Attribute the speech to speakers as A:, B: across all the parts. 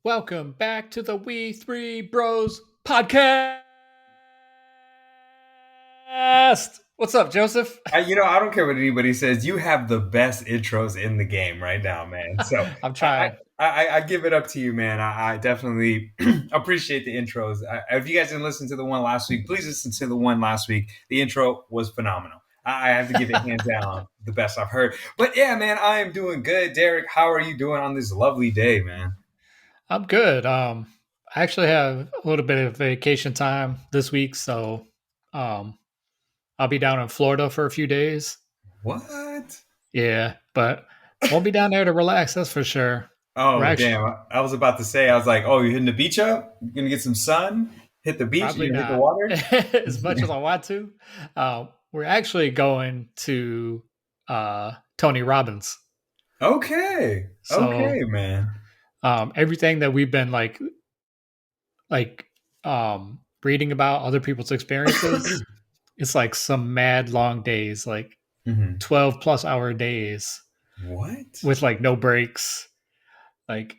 A: Welcome back to the We Three Bros podcast. What's up, Joseph?
B: I don't care what anybody says. You have the best intros in the game right now, man. So
A: I'm
B: I,
A: trying.
B: I give it up to you, man. I definitely appreciate the intros. If you guys didn't listen to the one last week, please listen to the one last week. The intro was phenomenal. I have to give it hands down the best I've heard. But yeah, man, I am doing good. Derek, how are you doing on this lovely day, man?
A: I'm good. I actually have a little bit of vacation time this week, so I'll be down in Florida for a few days.
B: What?
A: Yeah, but won't be down there to relax, that's for sure.
B: Oh, damn. I was about to say, I was like, oh, you're hitting the beach up? You're going to get some sun? Hit the beach?
A: Probably
B: You're going to hit the
A: not
B: water?
A: as much as I want to. We're actually going to Tony Robbins.
B: Okay.
A: So,
B: Okay, man.
A: Everything that we've been reading about other people's experiences, it's like some mad long days, like 12 plus hour days.
B: What?
A: With like no breaks. Like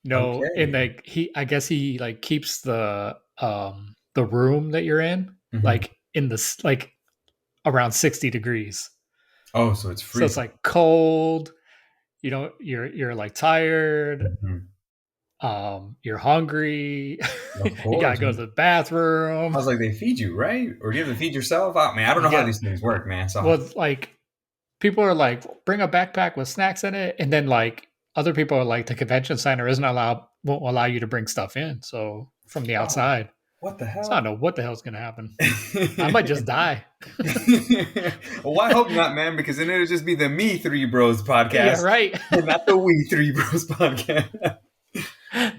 A: no,
B: Okay.
A: and like I guess he like keeps the room that you're in like in the like around 60 degrees.
B: Oh, so it's freezing.
A: So it's like cold. You know, you're like tired. You're hungry.
B: Of course.
A: You gotta go to the bathroom.
B: I was like, they feed you, right? Or do you have to feed yourself? I don't know how these things work, man. So
A: well, like people are like, bring a backpack with snacks in it, and then like other people are like, the convention center won't allow you to bring stuff in. So from the outside.
B: What the hell?
A: So I don't know what the hell's gonna happen. I might just die.
B: Well, I hope not, man, because then it'll just be the Me Three Bros podcast.
A: Yeah, right.
B: And not the We Three Bros podcast. I'll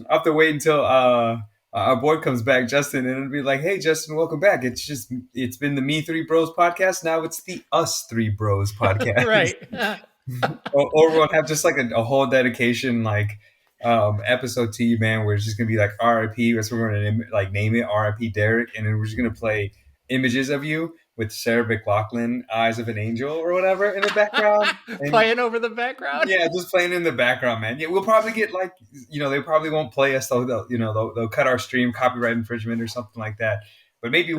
B: have to wait until our boy comes back, Justin, and it'll be like, hey, Justin, welcome back. It's been the Me Three Bros podcast. Now it's the Us Three Bros podcast.
A: Right.
B: or we'll have just like a whole dedication, like episode to you, man, where it's just gonna be like RIP. That's what we're gonna like name it, RIP Derek, and then we're just gonna play images of you with Sarah McLachlan, Eyes of an Angel or whatever in the background.
A: Playing over the background?
B: Yeah, just playing in the background, man. Yeah, we'll probably get like, they probably won't play us, though. They'll cut our stream, copyright infringement or something like that. But maybe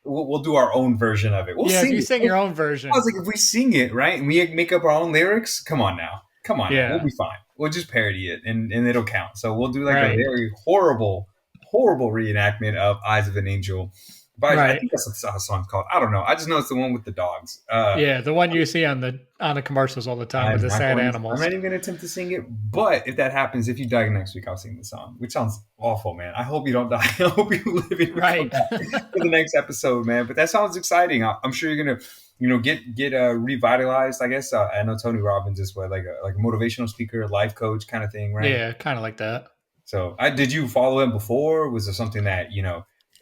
B: we'll do our own version of it.
A: You sing your own version.
B: I was like, if we sing it, right, and we make up our own lyrics, come on now. Now. We'll be fine. We'll just parody it, and it'll count. So we'll do like a very horrible reenactment of Eyes of an Angel. But I think that's what the song's called. I don't know. I just know it's the one with the dogs.
A: The one you see on the commercials all the time with the sad animals.
B: I'm not even going to attempt to sing it. But if that happens, if you die next week, I'll sing the song, which sounds awful, man. I hope you don't die. I hope you live in for the next episode, man. But that sounds exciting. I'm sure you're going to get revitalized, I guess. I know Tony Robbins is like a motivational speaker, life coach kind of thing, right?
A: Yeah, kind of like that.
B: So did you follow him before? Was there something that,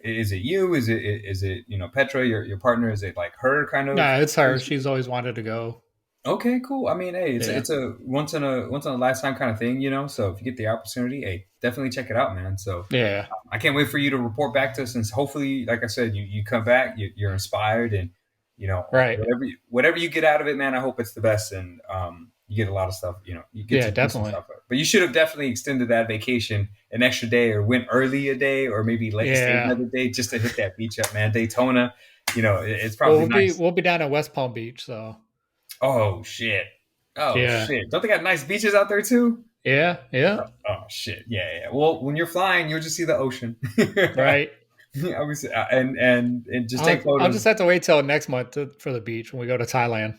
B: is it you? Is it Petra, your partner? Is it like her kind of?
A: Nah, it's her. She's always wanted to go.
B: Okay, cool. I mean, hey, it's a once in a lifetime kind of thing, So if you get the opportunity, hey, definitely check it out, man. So
A: yeah,
B: I can't wait for you to report back to us, and hopefully, like I said, you come back, you're inspired, and whatever you get out of it, man. I hope it's the best, and you get a lot of stuff, you get to
A: definitely.
B: Stuff. But you should have definitely extended that vacation an extra day, or went early a day, or maybe late stay another day just to hit that beach up, man. Daytona, it's probably nice.
A: We'll be down at West Palm Beach, so.
B: Oh shit! Shit! Don't they got nice beaches out there too?
A: Yeah.
B: Oh shit! Yeah. Well, when you're flying, you'll just see the ocean.
A: Right.
B: And just take photos.
A: I'll just have to wait till next month for the beach when we go to Thailand.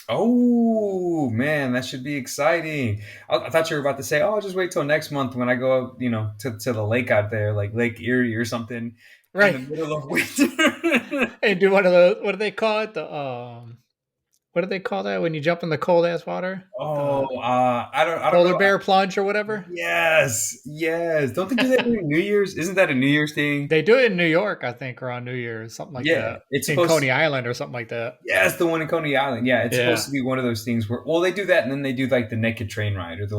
B: Oh man, that should be exciting. I thought you were about to say, "Oh, I'll just wait till next month when I go, to the lake out there, like Lake Erie or something,
A: right
B: in the middle of winter."
A: And do one of those. What do they call it? What do they call that when you jump in the cold ass water?
B: I don't
A: polar
B: know.
A: Bear plunge or whatever.
B: Yes. Don't they do that during New Year's? Isn't that a New Year's thing?
A: They do it in New York, I think, around New Year's, something like that.
B: It's
A: in Coney Island or something like that.
B: Yeah, it's the one in Coney Island. Yeah, it's supposed to be one of those things where, they do that, and then they do like the naked train ride or the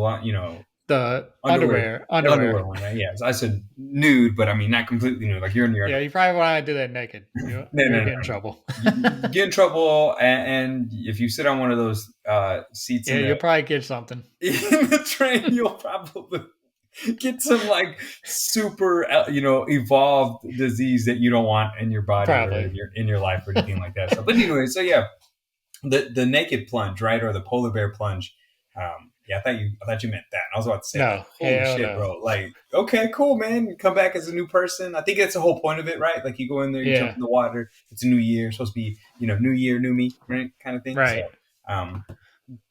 A: The
B: Underwear. The underwear
A: underwear.
B: one, right? Yeah. So I said nude, but I mean not completely nude. Like you're in your
A: Yeah,
B: underwear.
A: you probably want to do that naked. You
B: No,
A: you'll
B: no, no,
A: get in
B: no.
A: trouble.
B: You get in trouble, and if you sit on one of those seats
A: Yeah, you'll probably get something.
B: in the train, you'll probably get some like super, evolved disease that you don't want in your body or
A: Probably.
B: in your life or anything like that. So, but anyway, so yeah, the naked plunge, right, or the polar bear plunge. Yeah, I thought you meant that. I was about to say, like,
A: No,
B: holy
A: hell
B: shit,
A: no.
B: bro! Like, okay, cool, man. You come back as a new person. I think that's the whole point of it, right? Like, you go in there, you jump
A: Yeah,
B: in the water. It's a new year. It's supposed to be, new year, new me, right? Kind of thing. So,
A: right.
B: um,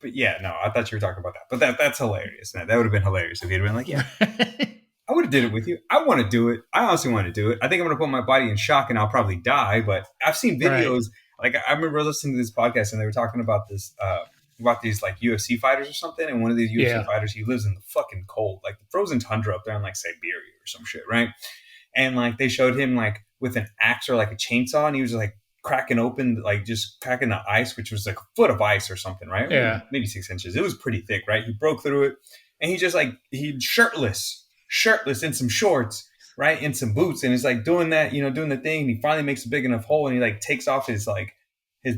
B: but yeah, no, I thought you were talking about that. But that's hilarious. Man. That would have been hilarious if you'd been like, yeah, I would have did it with you. I want to do it. I honestly want to do it. I think I'm going to put my body in shock and I'll probably die. But I've seen
A: right.
B: videos. Like I remember listening to this podcast and they were talking about this, about these like UFC fighters or something. And one of these UFC
A: Yeah.
B: fighters, he lives in the fucking cold, like the frozen tundra up there in like Siberia or some shit, right? And like they showed him like with an axe or like a chainsaw, and he was like cracking open, like just cracking the ice, which was like a foot of ice or something, right?
A: Yeah.
B: Maybe 6 inches. It was pretty thick, right? He broke through it, and he just like he shirtless in some shorts, right, in some boots, and he's like doing that, doing the thing. And he finally makes a big enough hole, and he like takes off his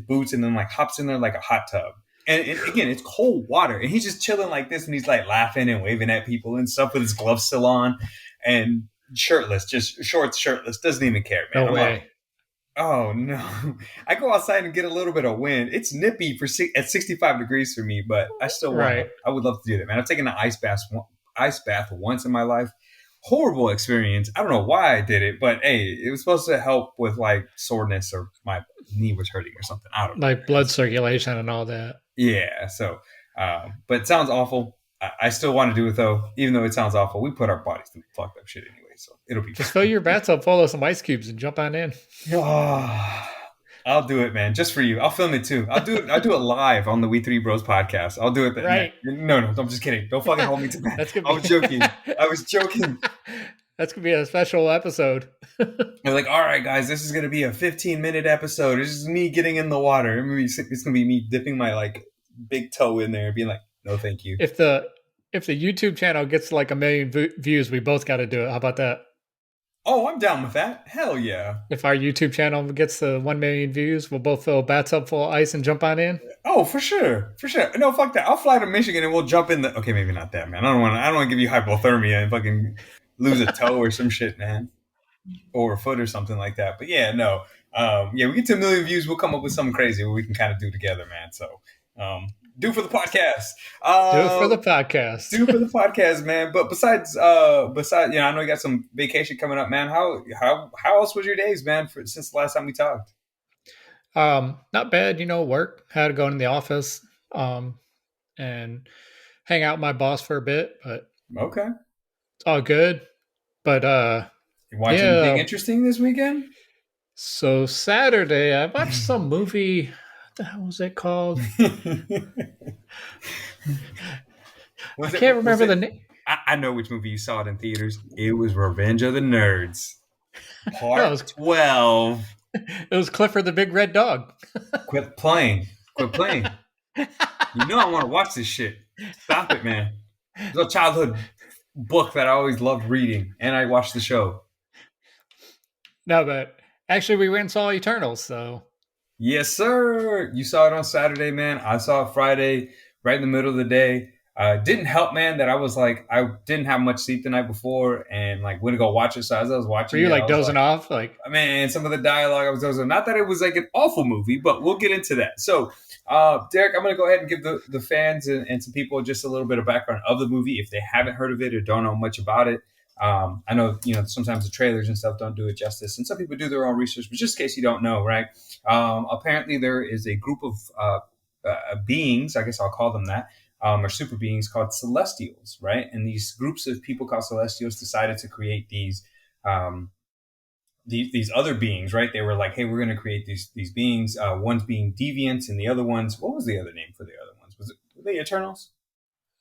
B: boots, and then like hops in there like a hot tub. And again, it's cold water, and he's just chilling like this, and he's like laughing and waving at people and stuff with his gloves still on, and shirtless, just shorts, shirtless, doesn't even care, man.
A: No
B: I'm
A: way.
B: like, oh no! I go outside and get a little bit of wind. It's nippy at 65 degrees for me, but I still want.
A: Right.
B: I would love to do that, man. I've taken an ice bath once in my life. Horrible experience. I don't know why I did it, but hey, it was supposed to help with like soreness or my knee was hurting or something. I don't know.
A: Like blood circulation and all that.
B: Yeah. So, but it sounds awful. I still want to do it though, even though it sounds awful. We put our bodies through fucked up shit anyway, so it'll be
A: Just fill your bathtub full of some ice cubes and jump on in.
B: Oh, I'll do it, man, just for you. I'll film it too. I'll do it live on the We Three Bros podcast. I'll do it.
A: Right.
B: No, I'm just kidding. Don't fucking hold me to that.
A: That's gonna
B: I was joking. I was joking.
A: That's gonna be a special episode.
B: They're like, all right, guys, this is gonna be a 15-minute episode. It's just me getting in the water. It's gonna be me dipping my like big toe in there and being like, no, thank you.
A: If the YouTube channel gets like 1 million views, we both got to do it. How about that?
B: Oh, I'm down with that. Hell yeah.
A: If our YouTube channel gets to 1 million views, we'll both fill a bathtub full of ice and jump on in.
B: Oh, for sure. For sure. No, fuck that. I'll fly to Michigan and we'll jump in the okay, maybe not that, man. I don't want to give you hypothermia and fucking lose a toe or some shit, man. Or a foot or something like that. But yeah, no. Yeah, we get to 1 million views, we'll come up with something crazy we can kind of do together, man. So do for the podcast.
A: Do it for the podcast.
B: Do for the podcast, man. But besides, I know you got some vacation coming up, man. How else was your days, man? Since the last time we talked?
A: Not bad. Work. Had to go in the office, and hang out with my boss for a bit. But
B: okay,
A: it's all good. But
B: you watch anything interesting this weekend?
A: So Saturday, I watched some movie. What the hell was it called? I can't remember the name.
B: I know which movie you saw it in theaters. It was Revenge of the Nerds, Part 12.
A: It was Clifford the Big Red Dog.
B: Quit playing. You know I want to watch this shit. Stop it, man. It's a childhood book that I always loved reading, and I watched the show.
A: No, but actually we went and saw Eternals, so.
B: Yes, sir. You saw it on Saturday, man. I saw it Friday, right in the middle of the day. Didn't help, man, that I was like, I didn't have much sleep the night before and like went to go watch it. So as I was watching,
A: were you like dozing off? Like,
B: man, some of the dialogue I was dozing. Not that it was like an awful movie, but we'll get into that. So, Derek, I'm going to go ahead and give the fans and some people just a little bit of background of the movie if they haven't heard of it or don't know much about it. I know, sometimes the trailers and stuff don't do it justice, and some people do their own research, but just in case you don't know, right? Apparently there is a group of beings, I guess I'll call them that, or super beings called Celestials, right? And these groups of people called Celestials decided to create these other beings, right? They were like, hey, we're going to create these beings. One's being deviants, and the other ones, what was the other name for the other ones? Were they Eternals?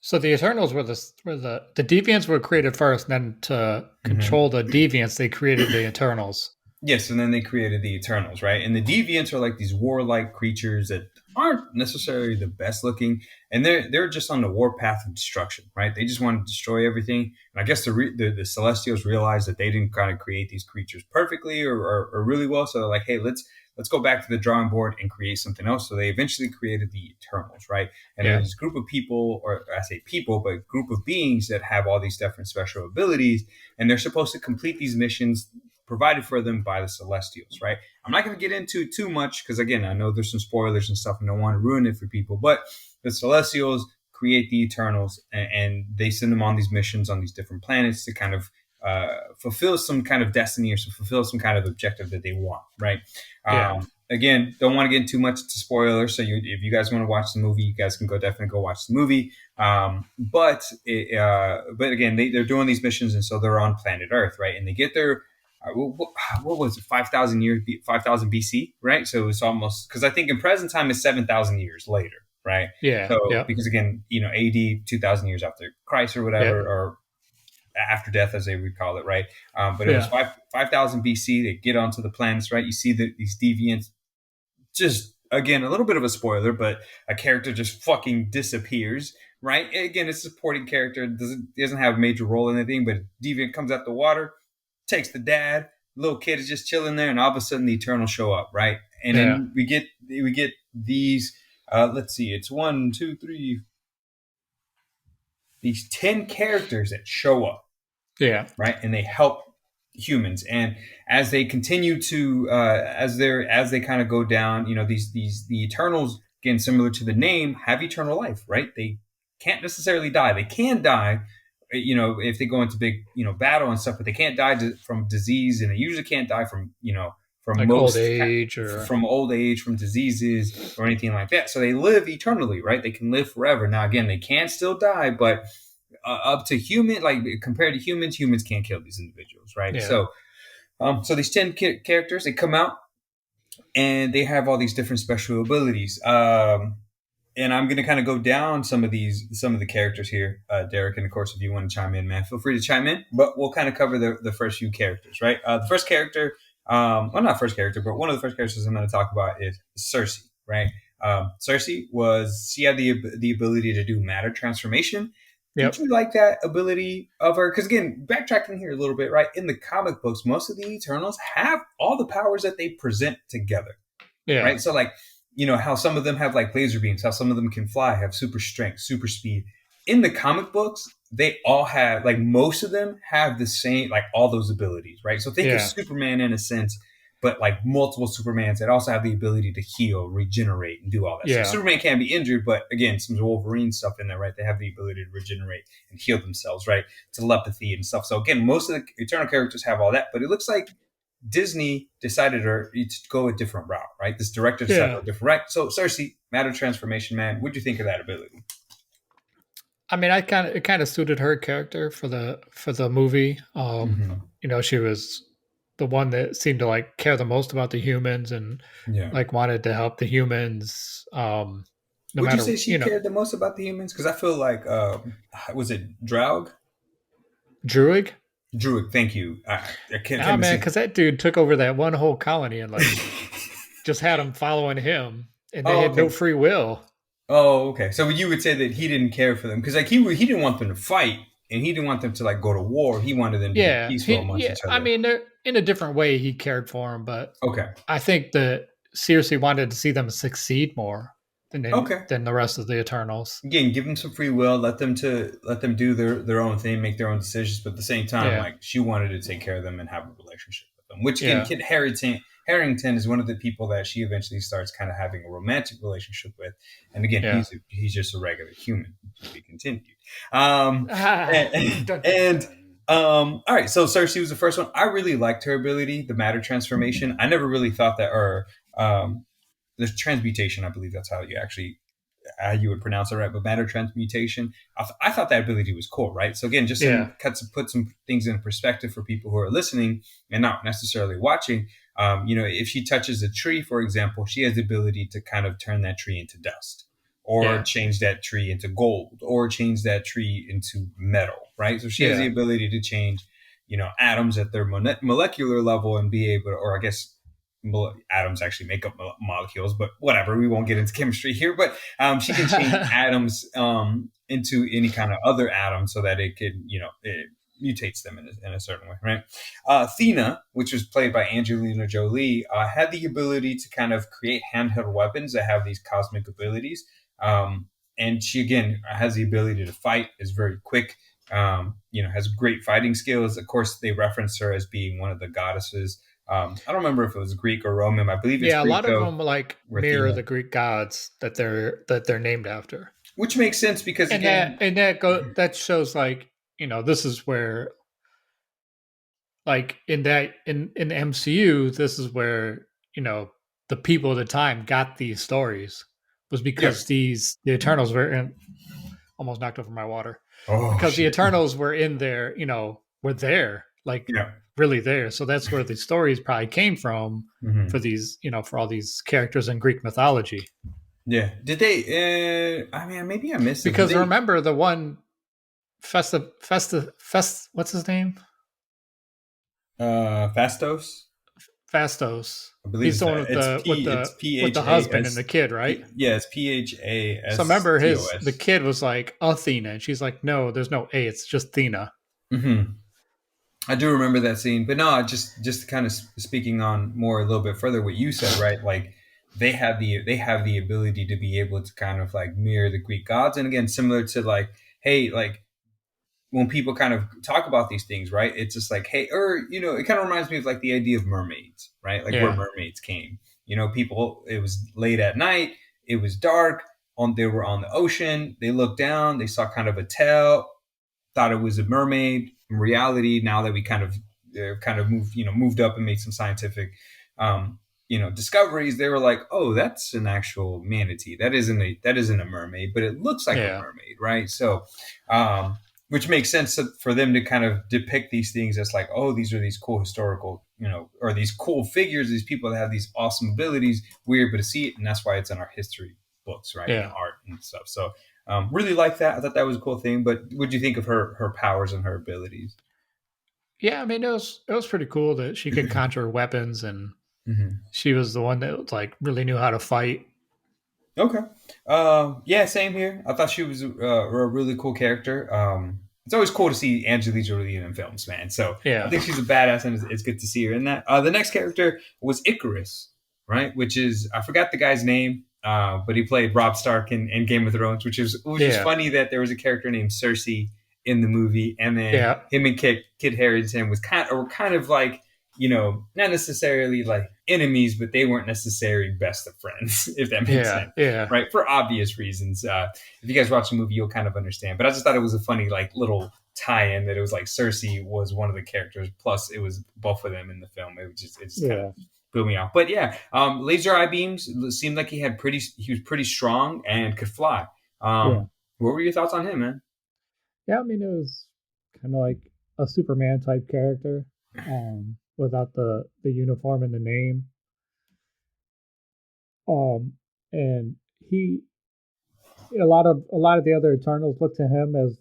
A: So the Eternals were the Deviants were created first, and then to control the Deviants, they created the Eternals.
B: Yes, and then they created the Eternals, right? And the Deviants are like these warlike creatures that aren't necessarily the best looking, and they're just on the war path of destruction, right? They just want to destroy everything. And I guess the Celestials realized that they didn't kind of create these creatures perfectly or really well, so they're like, hey, let's go back to the drawing board and create something else. So they eventually created the Eternals, right? And
A: Yeah.
B: there's this group of people, or I say people, but group of beings that have all these different special abilities, and they're supposed to complete these missions provided for them by the Celestials, right? I'm not going to get into too much because, again, I know there's some spoilers and stuff and I don't want to ruin it for people, but the Celestials create the Eternals, and they send them on these missions on these different planets to kind of fulfill some kind of destiny or to fulfill some kind of objective that they want, right?
A: Yeah.
B: Again, don't want to get into much to spoilers. So if you guys want to watch the movie, you guys can definitely go watch the movie. But again, they're doing these missions, and so they're on planet Earth, right? And they get there. What was it? 5,000 years, 5,000 BC, right? So it's almost, because I think in present time is 7,000 years later, right?
A: Yeah.
B: So
A: Yeah.
B: because again, AD 2,000 years after Christ or whatever, or after death, as they would call it, right? But it was 5,000 BC. They get onto the planets, right? You see these deviants. Just again, a little bit of a spoiler, but a character just fucking disappears, right? Again, it's a supporting character, doesn't have a major role in anything, but deviant comes out the water, takes the dad, little kid is just chilling there, and all of a sudden the Eternals show up, right? And then we get these. Let's see, it's 1, 2, 3. These 10 characters that show up, right, and they help humans. And as they continue to as they kind of go down, the Eternals, again, similar to the name, have eternal life, right? They can't necessarily die. They can die, if they go into big battle and stuff, but they can't die from disease, and they usually can't die from from
A: like
B: most
A: old age or
B: from old age, from diseases or anything like that. So they live eternally, right? They can live forever. Now again, they can still die, but up to human, like compared to humans can't kill these individuals, right? So so these 10 characters, they come out and they have all these different special abilities. And I'm going to kind of go down some of the characters here, Derek. And of course, if you want to chime in, man, feel free to chime in. But we'll kind of cover the first few characters, right? The first character, well, not first character, but one of the first characters I'm going to talk about is Sersi, right? Sersi she had the ability to do matter transformation. Did you like that ability of her? Because again, backtracking here a little bit, right? In the comic books, most of the Eternals have all the powers that they present together, right? So like, how some of them have like laser beams, how some of them can fly, have super strength, super speed. In the comic books, they all have, like, most of them have the same, like, all those abilities, right? So think of Superman in a sense, but like multiple Supermans that also have the ability to heal, regenerate, and do all that. So Superman can be injured, but again, some Wolverine stuff in there, right? They have the ability to regenerate and heal themselves, right? Telepathy and stuff. So again, most of the Eternal characters have all that, but it looks like Disney decided to go a different route, right? This director decided to go a different route. So Sersi, matter transformation, man. What'd you think of that ability?
A: I mean, it kind of suited her character for the movie. She was the one that seemed to like care the most about the humans and like wanted to help the humans.
B: Would you say she cared the most about the humans? Because I feel like, was it Druig?
A: Druig,
B: thank you. I can't.
A: Oh man, because that dude took over that one whole colony and like just had them following him, and they had no free will.
B: Oh, okay. So you would say that he didn't care for them because like he didn't want them to fight, and he didn't want them to like go to war. He wanted them to be peaceful amongst each other.
A: I mean, in a different way, he cared for them, but
B: okay.
A: I think that seriously wanted to see them succeed more than the rest of the Eternals.
B: Again, give them some free will, let them do their own thing, make their own decisions, but at the same time, like she wanted to take care of them and have a relationship with them. Which again, Kit Harington is one of the people that she eventually starts kind of having a romantic relationship with, and again, he's just a regular human. To be continued. All right, so Sersi was the first one. I really liked her ability, the matter transformation. I never really thought that, or the transmutation. I believe that's how you would pronounce it, right? But matter transmutation. I thought that ability was cool, right? So again, just to put some things in perspective for people who are listening and not necessarily watching. If she touches a tree, for example, she has the ability to kind of turn that tree into dust, or change that tree into gold, or change that tree into metal, right? So she has the ability to change, atoms at their molecular level and be able to, or I guess atoms actually make up molecules, but whatever. We won't get into chemistry here. But she can change atoms into any kind of other atom so that it could, it mutates them in a certain way, right? Athena, which was played by Angelina Jolie, had the ability to kind of create handheld weapons that have these cosmic abilities. And she, again, has the ability to fight, is very quick, has great fighting skills. Of course, they reference her as being one of the goddesses. I don't remember if it was Greek or Roman. I believe it's
A: Greek, a lot of them mirror
B: Athena.
A: the Greek gods that they're named after,
B: which makes sense because
A: that shows this is where in the MCU, this is where the people at the time got these stories, was because the Eternals were in. Almost knocked over my water. Because the Eternals were in there, were there, really there. So that's where the stories probably came from for these, for all these characters in Greek mythology.
B: Yeah. Did they? Maybe I missed it.
A: Because remember the one what's his name?
B: Phastos.
A: Phastos. I believe he's the one with the husband and the kid, right?
B: Yeah, it's PHAS.
A: So remember, the kid was like Athena, and she's like, "No, there's no A. It's just Thena."
B: Mm-hmm. I do remember that scene, but no, just kind of speaking on more a little bit further what you said, right? Like they have the ability to be able to kind of like mirror the Greek gods, and again, similar to when people kind of talk about these things, right? It's just like, hey, it kind of reminds me of like the idea of mermaids, right? Where mermaids came. People, it was late at night, it was dark, they were on the ocean, they looked down, they saw kind of a tail, thought it was a mermaid. In reality, now that we kind of moved up and made some scientific, discoveries, they were like, oh, that's an actual manatee. That isn't a mermaid, but it looks like a mermaid, right? So, which makes sense for them to kind of depict these things as like, oh, these are these cool historical, or these cool figures, these people that have these awesome abilities. We're able to see it, and that's why it's in our history books, right?
A: Yeah.
B: And art and stuff. So really like that. I thought that was a cool thing. But what do you think of her powers and her abilities?
A: Yeah, I mean, it was pretty cool that she could conjure weapons, and she was the one that really knew how to fight.
B: Okay. Yeah, same here. I thought she was a really cool character. It's always cool to see Angelina Jolie in films, man. So I think she's a badass, and it's good to see her in that. The next character was Ikaris, right? Which is, I forgot the guy's name, but he played Robb Stark in Game of Thrones, which is funny that there was a character named Cersei in the movie, and then him and Kit Harington were kind of like, not necessarily like enemies, but they weren't necessarily best of friends, if that makes sense.
A: Yeah.
B: Right. For obvious reasons. If you guys watch the movie, you'll kind of understand. But I just thought it was a funny, little tie-in that it was like Cersei was one of the characters. Plus, it was both of them in the film. It just kind of blew me off. But yeah, laser eye beams seemed like he was pretty strong and could fly. What were your thoughts on him, man?
A: Yeah, I mean, it was kind of like a Superman type character. Without the uniform and the name. And a lot of the other Eternals look to him as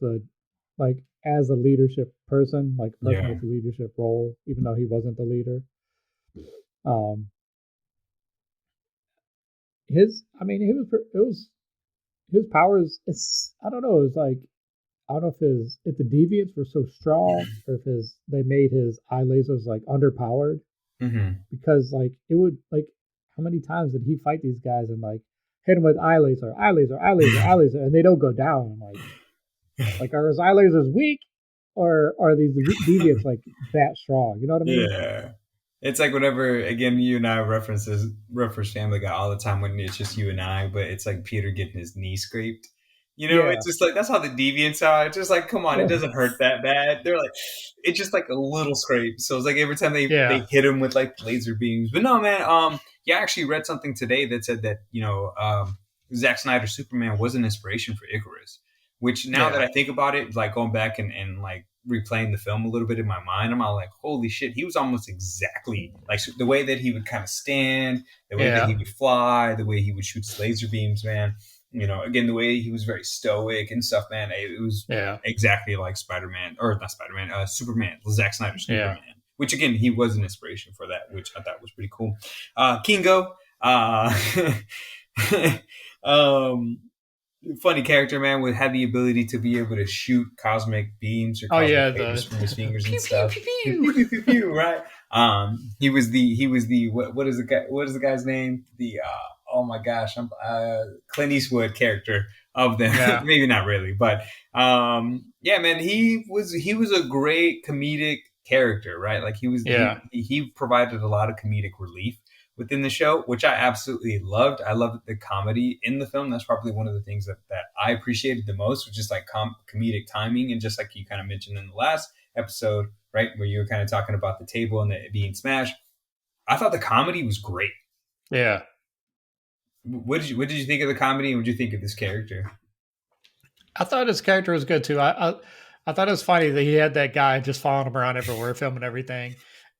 A: as a leadership person, with a leadership role, even though he wasn't the leader. His powers. I don't know. It was I don't know if the deviants were so strong, or if they made his eye lasers underpowered. Because it would how many times did he fight these guys and hit them with eye laser, and they don't go down? Are his eye lasers weak, or are these deviants that strong? You know what I mean?
B: Yeah. It's like whenever, again, you and I reference Family Guy all the time when it's just you and I, but it's like Peter getting his knee scraped. It's just that's how the deviants are. It's just come on, it doesn't hurt that bad. They're it's just a little scrape. So it's every time they hit him with laser beams. But no, man, I actually read something today that said that, Zack Snyder's Superman was an inspiration for Ikaris, which now that I think about it, going back and replaying the film a little bit in my mind, I'm all holy shit, he was almost exactly the way that he would kind of stand, the way that he would fly, the way he would shoot his laser beams, man. Again, the way he was very stoic and stuff, man. It was exactly like Superman, Zack Snyder's Superman. which again, he was an inspiration for that, which I thought was pretty cool. Kingo, um, funny character, man, would have the ability to be able to shoot cosmic beams or cosmic lasers from his fingers and stuff. Pew, pew, pew, pew, right? He was the what is the guy's name? The oh my gosh, I'm Clint Eastwood character of them. Yeah. Maybe not really, but yeah, man, he was a great comedic character, right? Like he provided a lot of comedic relief within the show, which I absolutely loved. I loved the comedy in the film. That's probably one of the things that I appreciated the most, which is like comedic timing. And just like you kind of mentioned in the last episode, right, where you were kind of talking about the table and it being smashed, I thought the comedy was great.
A: Yeah.
B: What did you think of the comedy, and what did you think of this character?
A: I thought his character was good too. I thought it was funny that he had that guy just following him around everywhere, filming everything,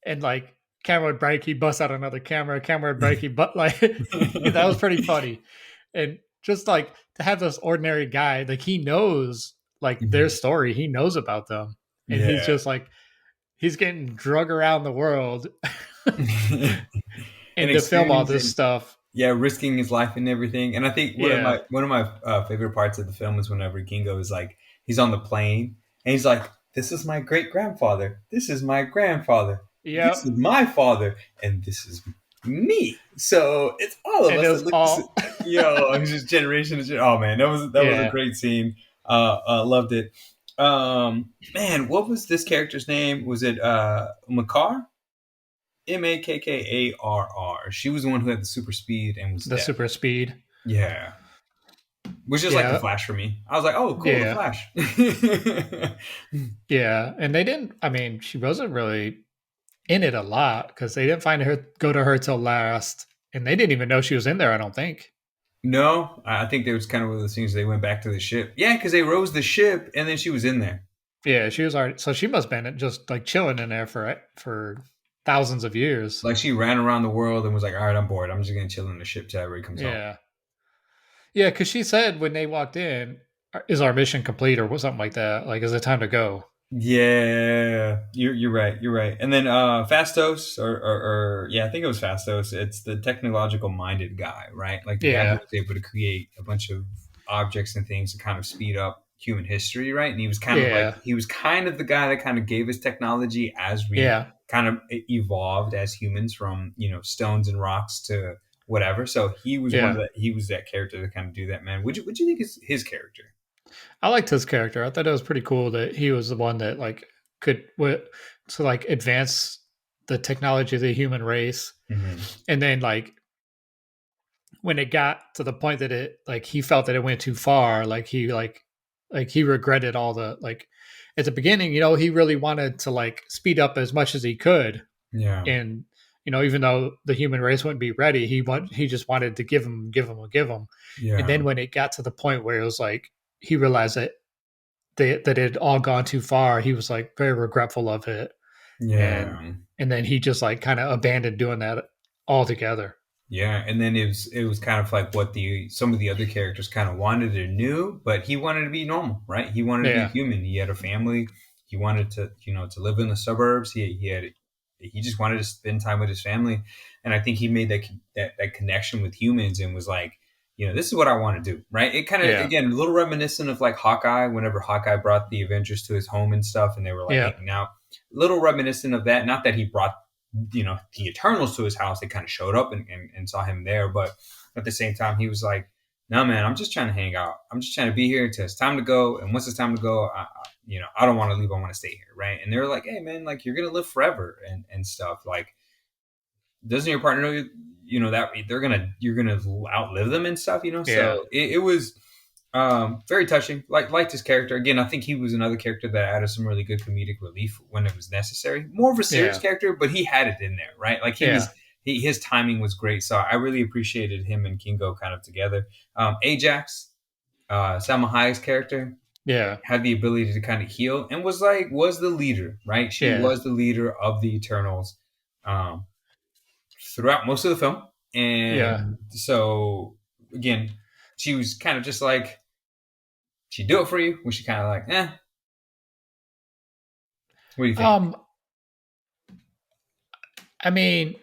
A: and like camera would break, he busts out another camera would break, but like that was pretty funny. And just like to have this ordinary guy, like he knows like their story, he knows about them, and he's just like he's getting drug around the world and to film all this stuff.
B: Yeah, risking his life and everything. And I think one of my favorite parts of the film is whenever Kingo is like, he's on the plane and he's like, "This is my great grandfather. This is my grandfather. Yep. This is my father, and this is me." So it's all of us. It's just generation. Oh man, that was a great scene. Loved it. Man, what was this character's name? Was it Makkar? Makkarr. She was the one who had the super speed and was
A: the dead. Super speed.
B: Yeah. Which is like the Flash for me. I was like, oh, cool, the Flash.
A: Yeah. And they didn't, I mean, she wasn't really in it a lot because they didn't go to her till last. And they didn't even know she was in there, I don't think.
B: No, I think there was kind of one of those things they went back to the ship. Yeah, because they rose the ship and then she was in there.
A: Yeah, she was already, so she must have been just like chilling in there for thousands of years.
B: Like she ran around the world and was like, all right, I'm bored. I'm just going to chill in the ship till everybody comes home.
A: Yeah, because she said when they walked in, is our mission complete or something like that? Like, is it time to go?
B: Yeah, you're right. You're right. And then Phastos, or I think it was Phastos. It's the technological minded guy, right? Like the guy who was able to create a bunch of objects and things to kind of speed up human history, right? And he was kind of the guy that kind of gave us technology as we kind of evolved as humans from stones and rocks to whatever. So he was that character to kind of do that, man. What you think is his character?
A: I liked his character. I thought it was pretty cool that he was the one that like could to like advance the technology of the human race, and then like when it got to the point that it like he felt that it went too far, like he regretted all the like at the beginning, he really wanted to like speed up as much as he could, and even though the human race wouldn't be ready, he just wanted to give them, and then when it got to the point where it was like he realized that it had all gone too far, he was like very regretful of it.
B: Yeah.
A: And then he just like kind of abandoned doing that altogether.
B: Yeah. And then it was kind of like what some of the other characters kind of wanted or knew, but he wanted to be normal, right? He wanted to be human. He had a family. He wanted to, to live in the suburbs. He just wanted to spend time with his family. And I think he made that connection with humans and was like, this is what I want to do, right? It kind of, again, a little reminiscent of like Hawkeye, whenever Hawkeye brought the Avengers to his home and stuff, and they were like hanging out. A little reminiscent of that. Not that he brought, the Eternals to his house. They kind of showed up and saw him there. But at the same time, he was like, no, man, I'm just trying to hang out. I'm just trying to be here until it's time to go. And once it's time to go, I don't want to leave. I want to stay here, right? And they were like, hey, man, like you're going to live forever and stuff. Like, doesn't your partner know that you're gonna outlive them and stuff, So it was very touching. Liked his character. Again, I think he was another character that added some really good comedic relief when it was necessary. More of a serious character, but he had it in there, right? Like his timing was great. So I really appreciated him and Kingo kind of together. Ajax, Salma Hayek's character, had the ability to kind of heal and was the leader, right? She was the leader of the Eternals. Throughout most of the film. And so again, she was kind of just like, she'd do it for you. Was she kind of like, What do you think?
A: I mean,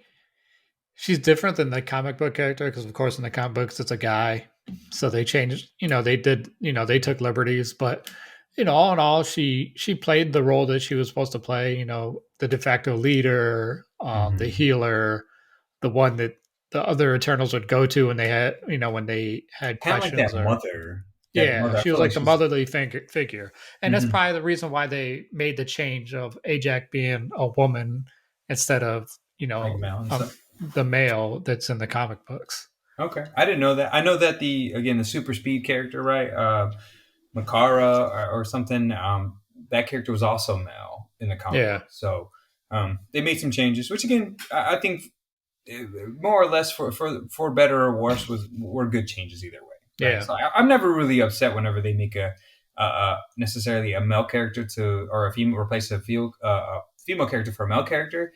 A: she's different than the comic book character because, of course, in the comic books it's a guy, so they changed. They did. They took liberties, but all in all, she played the role that she was supposed to play. The de facto leader, the healer, the one that the other Eternals would go to when they had
B: Kind of like
A: questions
B: that
A: or
B: mother. That
A: yeah,
B: mother. I
A: she was
B: feel
A: like
B: like
A: the
B: she's
A: motherly figure, and that's probably the reason why they made the change of Ajak being a woman instead of
B: like Mal and stuff.
A: the male that's in the comic books.
B: Okay, I didn't know that. I know that the super speed character, right? Makara or something. That character was also male in the comic
A: Yeah,
B: book. So they made some changes, which again I think more or less for better or worse were good changes either way. Right.
A: yeah,
B: So I'm never really upset whenever they make necessarily a male character or a female replace a female character for a male character.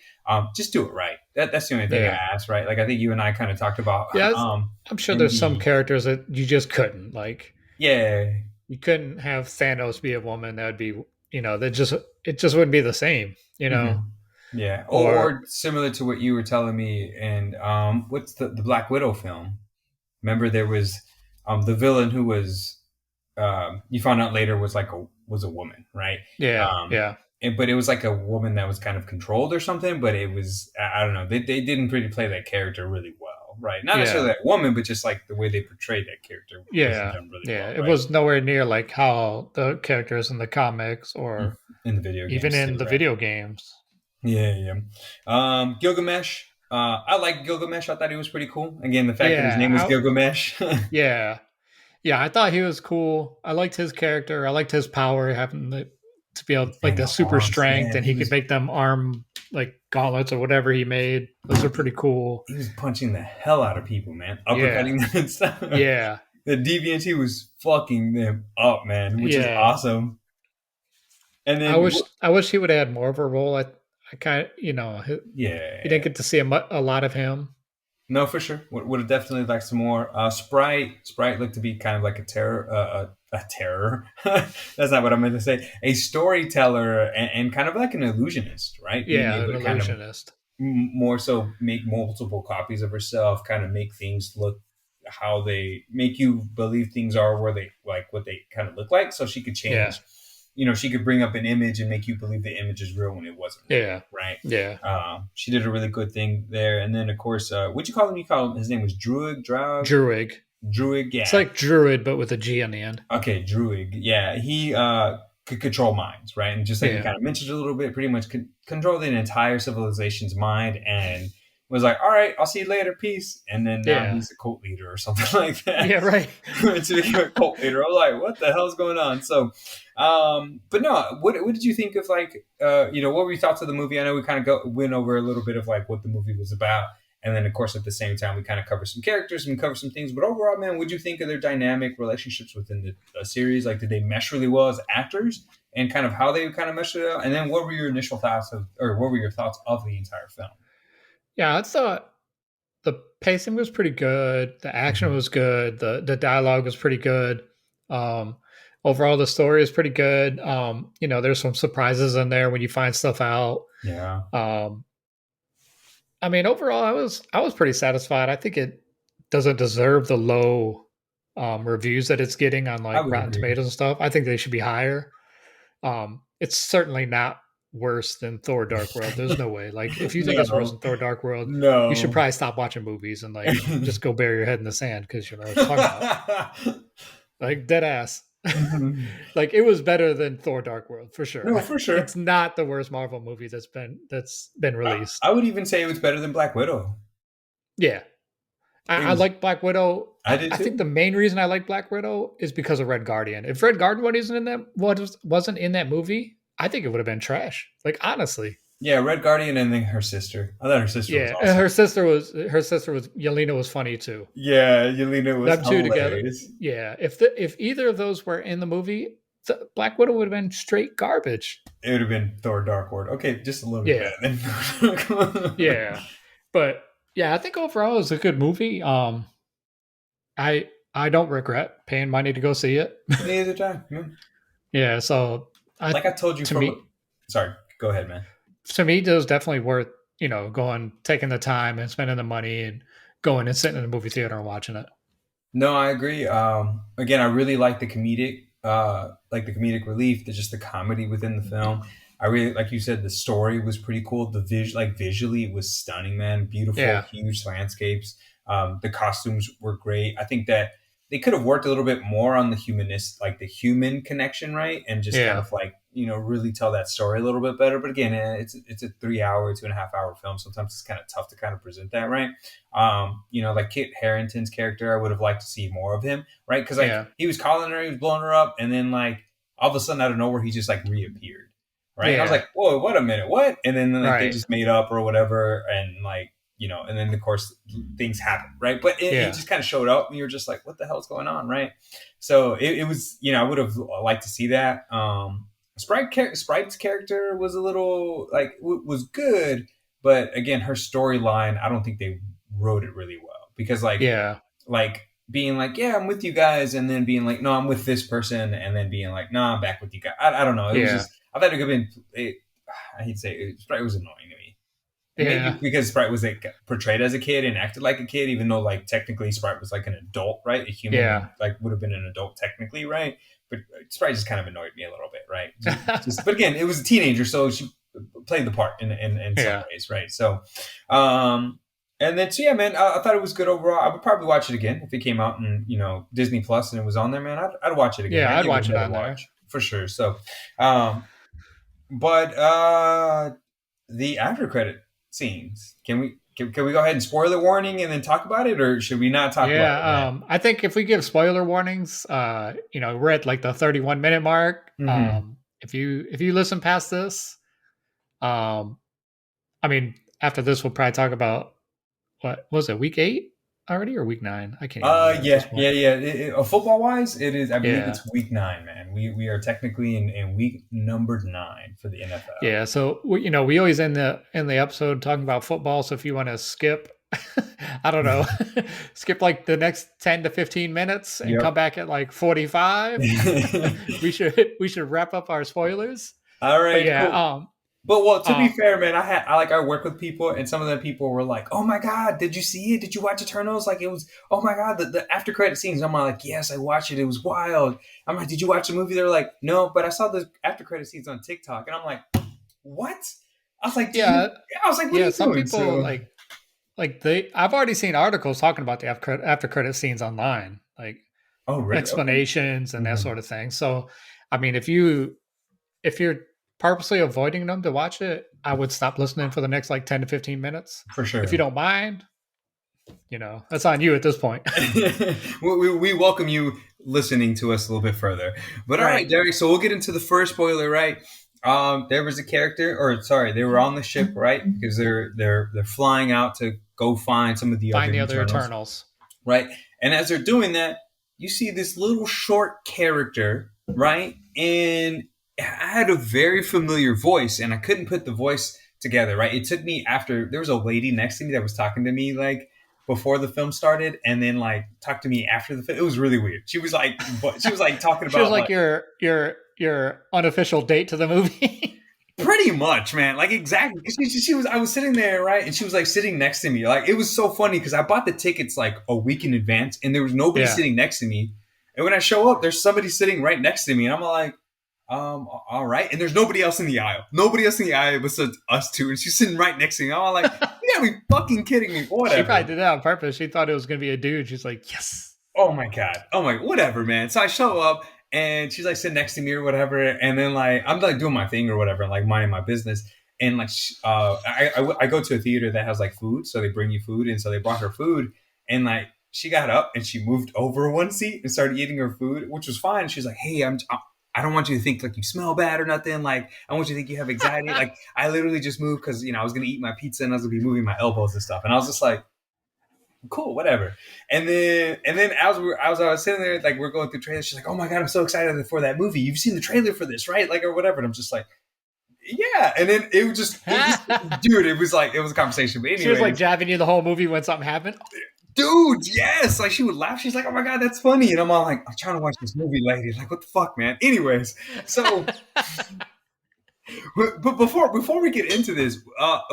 B: Just do it right. That's the only thing
A: yeah,
B: I ask, right? Like I think you and I kind of talked about.
A: yeah. I'm sure
B: In
A: there's some
B: the
A: characters that you just couldn't like.
B: yeah.
A: You couldn't have Thanos be a woman. That would be that just it just wouldn't be the same.
B: Yeah,
A: Or
B: or similar to what you were telling me, and what's the Black Widow film? Remember, there was the villain who was you found out later was a woman, right?
A: yeah, yeah,
B: But it was like a woman that was kind of controlled or something. But it was I don't know. They didn't really play that character really well, right? Not necessarily
A: yeah.
B: that woman, but just like the way they portrayed that character wasn't
A: Yeah,
B: done really
A: yeah.
B: well,
A: It
B: right?
A: was nowhere near like how the characters in the comics or
B: In the video
A: even
B: games
A: in
B: too,
A: the
B: right?
A: video games.
B: Yeah, yeah. Gilgamesh. I like Gilgamesh. I thought he was pretty cool. Again, the fact that his name was
A: Yeah,
B: Gilgamesh.
A: yeah, yeah. I thought he was cool. I liked his character. I liked his power, having to be able like
B: And
A: the
B: the
A: super
B: arms,
A: strength,
B: man.
A: and he could make them arm like gauntlets or whatever he made. Those are pretty cool.
B: He was punching the hell out of people, man.
A: Yeah,
B: Uppercutting them and stuff.
A: yeah,
B: The deviant, he was fucking them up, man, which is
A: yeah.
B: awesome. And
A: I
B: then,
A: wish I wish he would have had more of a role. I kind of you didn't
B: yeah,
A: get to see a lot of him.
B: no, for sure. Would have definitely liked some more. Sprite looked to be kind of like a terror. That's not what I meant to say. A storyteller and kind of like an illusionist, right? Being
A: Yeah,
B: able
A: an
B: to kind of
A: illusionist.
B: more so make multiple copies of herself, kind of make things look how they make you believe things are where they like what they kind of look like. So she could
A: Yeah,
B: change, she could bring up an image and make you believe the image is real when it wasn't real,
A: yeah,
B: right?
A: yeah.
B: She did a really good thing there. And then of course, what'd you call him? You call him, his name was
A: Druig.
B: Druig.
A: It's
B: Yeah.
A: like Druid, but with a G on the end.
B: Okay. Druig. Yeah. He, could control minds, right? And just like you
A: Yeah,
B: kind of mentioned a little bit, pretty much could control the entire civilization's mind and was like, all right, I'll see you later, peace. And then now
A: yeah,
B: he's a cult leader or something like that.
A: yeah. Right.
B: To become a cult leader. I'm like, what the hell's going on? So, but no, what did you think of like, what were your thoughts of the movie? I know we kind of went over a little bit of like what the movie was about. And then, of course, at the same time, we kind of cover some characters and cover some things. But overall, man, what do you think of their dynamic relationships within the series? Like, did they mesh really well as actors, and kind of how they kind of meshed it out? And then, what were your initial thoughts what were your thoughts of the entire film?
A: Yeah, I thought the pacing was pretty good. The action
B: Mm-hmm.
A: was good. The dialogue was pretty good. Um, Overall, the story is pretty good. There's some surprises in there when you find stuff out.
B: Yeah,
A: Um, I mean, overall, I was pretty satisfied. I think it doesn't deserve the low reviews that it's getting on
B: I
A: like
B: would
A: Rotten
B: agree.
A: Tomatoes and stuff. I think they should be higher. It's certainly not worse than Thor: Dark World. There's no way. Like, if you think it's worse
B: No,
A: than Thor: Dark World, you should
B: no.
A: probably stop watching movies and like just go bury your head in the sand because you know what I'm talking about. Like dead ass.
B: Mhm.
A: Like it was better than Thor: Dark World for sure.
B: No, for
A: It's
B: sure.
A: not the worst Marvel movie that's been released.
B: I would even say it was better than Black Widow.
A: Yeah,
B: It
A: I
B: was.
A: like Black Widow.
B: I did
A: I think
B: too.
A: the main reason I like Black Widow is because of Red Guardian. If Red Guardian wasn't in that movie, I think it would have been trash. Like honestly,
B: Yeah, Red Guardian and then her sister. I thought her sister was
A: yeah. And
B: awesome.
A: her sister was Yelena was funny too.
B: Yeah, Yelena was
A: Them two together,
B: hilarious.
A: yeah. If either of those were in the movie, the Black Widow would have been straight garbage.
B: It would have been Thor Dark World. Okay, just a little bit
A: Yeah,
B: better than.
A: yeah. But yeah, I think overall it was a good movie. I don't regret paying money to go see it.
B: Neither time. Yeah.
A: Yeah, so I
B: Like I told you
A: to
B: from.
A: me
B: Sorry, go ahead, man.
A: to me it was definitely worth going, taking the time and spending the money and going and sitting in the movie theater and watching it.
B: No, I agree. Again, I really like the comedic relief, just the comedy within the film. I really, like you said, the story was pretty cool. Visually, it was stunning, man. Beautiful, huge landscapes. The costumes were great. I think that they could have worked a little bit more on the the human connection, right? And just kind of really tell that story a little bit better. But again, it's a 3 hour, 2.5 hour film. Sometimes it's kind of tough to kind of present that, right? Like Kit Harington's character, I would have liked to see more of him, right? Because he was calling her, he was blowing her up, and then all of a sudden out of nowhere, he just reappeared, right? And I was like, whoa, wait a minute, what? And then they just made up or whatever, and and then of course things happen, right? But it just kind of showed up, and you're just like, what the hell's going on, right? So it was, I would have liked to see that. Sprite's character was a little was good, but again, her storyline, I don't think they wrote it really well, because being I'm with you guys, and then being no, I'm with this person, and then being no, I'm back with you guys. I don't know. It was just, I thought it could have been. I hate to say it, Sprite was annoying to me. Maybe because Sprite was portrayed as a kid and acted like a kid, even though technically Sprite was an adult, right? A human would have been an adult technically, right? But Sprite just kind of annoyed me a little bit, right? But again, it was a teenager, so she played the part in some ways, right? So, and then man, I thought it was good overall. I would probably watch it again if it came out in Disney Plus and it was on there, man. I'd watch it again.
A: Yeah, I'd watch it on there
B: for sure. So, but the after credit scenes, can we go ahead and spoiler warning and then talk about it, or should we not talk about it?
A: Yeah, I think if we give spoiler warnings, we're at the 31-minute mark. Mm-hmm. If you listen past this, after this, we'll probably talk about what was it, week 8 already or week 9? I can't.
B: Yeah. Football wise, it is. I believe it's week 9, man. We are technically in week number 9 for the NFL.
A: Yeah. So we always end the episode talking about football. So if you want to skip, I don't know, skip the next 10 to 15 minutes and come back at 45. we should wrap up our spoilers.
B: All right.
A: But
B: cool. But to be fair, man, I work with people, and some of the people were like, "Oh my God, did you see it? Did you watch Eternals?" It was, "Oh my God, the after credit scenes." I'm like, "Yes, I watched it. It was wild." I'm like, "Did you watch the movie?" They're like, "No, but I saw the after credit scenes on TikTok," and I'm like, "What?" I was like, "Yeah." I was like, "What are you
A: some
B: doing?"
A: people I've already seen articles talking about the after credit scenes online,
B: oh, really?
A: Explanations and that sort of thing. So, if you're purposely avoiding them to watch it, I would stop listening for the next 10 to 15 minutes.
B: For sure.
A: If you don't mind, that's on you at this point.
B: we welcome you listening to us a little bit further. But all right, Derek, so we'll get into the first spoiler, right? There was a character, they were on the ship, right? Because they're flying out to go find some of the other Eternals. Right? And as they're doing that, you see this little short character, right? And I had a very familiar voice, and I couldn't put the voice together, right? It took me after there was a lady next to me that was talking to me before the film started, and then talked to me after the film. It was really weird. She was talking about. She was
A: your unofficial date to the movie.
B: Pretty much, man. Exactly. She was. I was sitting there, right, and she was sitting next to me. It was so funny because I bought the tickets a week in advance, and there was nobody sitting next to me. And when I show up, there's somebody sitting right next to me, and I'm like, all right. And there's nobody else in the aisle. Nobody else in the aisle besides us two. And she's sitting right next to me. I'm like, you gotta be fucking kidding me. Whatever.
A: She probably did that on purpose. She thought it was going to be a dude. She's like, yes.
B: Oh my God. Oh my, whatever, man. So I show up and she's sitting next to me or whatever. And then I'm doing my thing or whatever, minding my business. And I go to a theater that has food. So they bring you food. And so they brought her food. And she got up and she moved over one seat and started eating her food, which was fine. She's like, hey, I don't want you to think you smell bad or nothing. I want you to think you have anxiety. I literally just moved because, I was going to eat my pizza and I was going to be moving my elbows and stuff. And I was just like, cool, whatever. And then as I was sitting there, we're going through trailers. She's like, oh my God, I'm so excited for that movie. You've seen the trailer for this, right? Or whatever. And I'm just like, yeah. And then it was just dude, it was a conversation. But anyway,
A: she was jabbing you the whole movie when something happened.
B: Dude, yes. She would laugh. She's like, oh my God, that's funny. And I'm all I'm trying to watch this movie, lady. What the fuck, man? Anyways, so But before we get into this,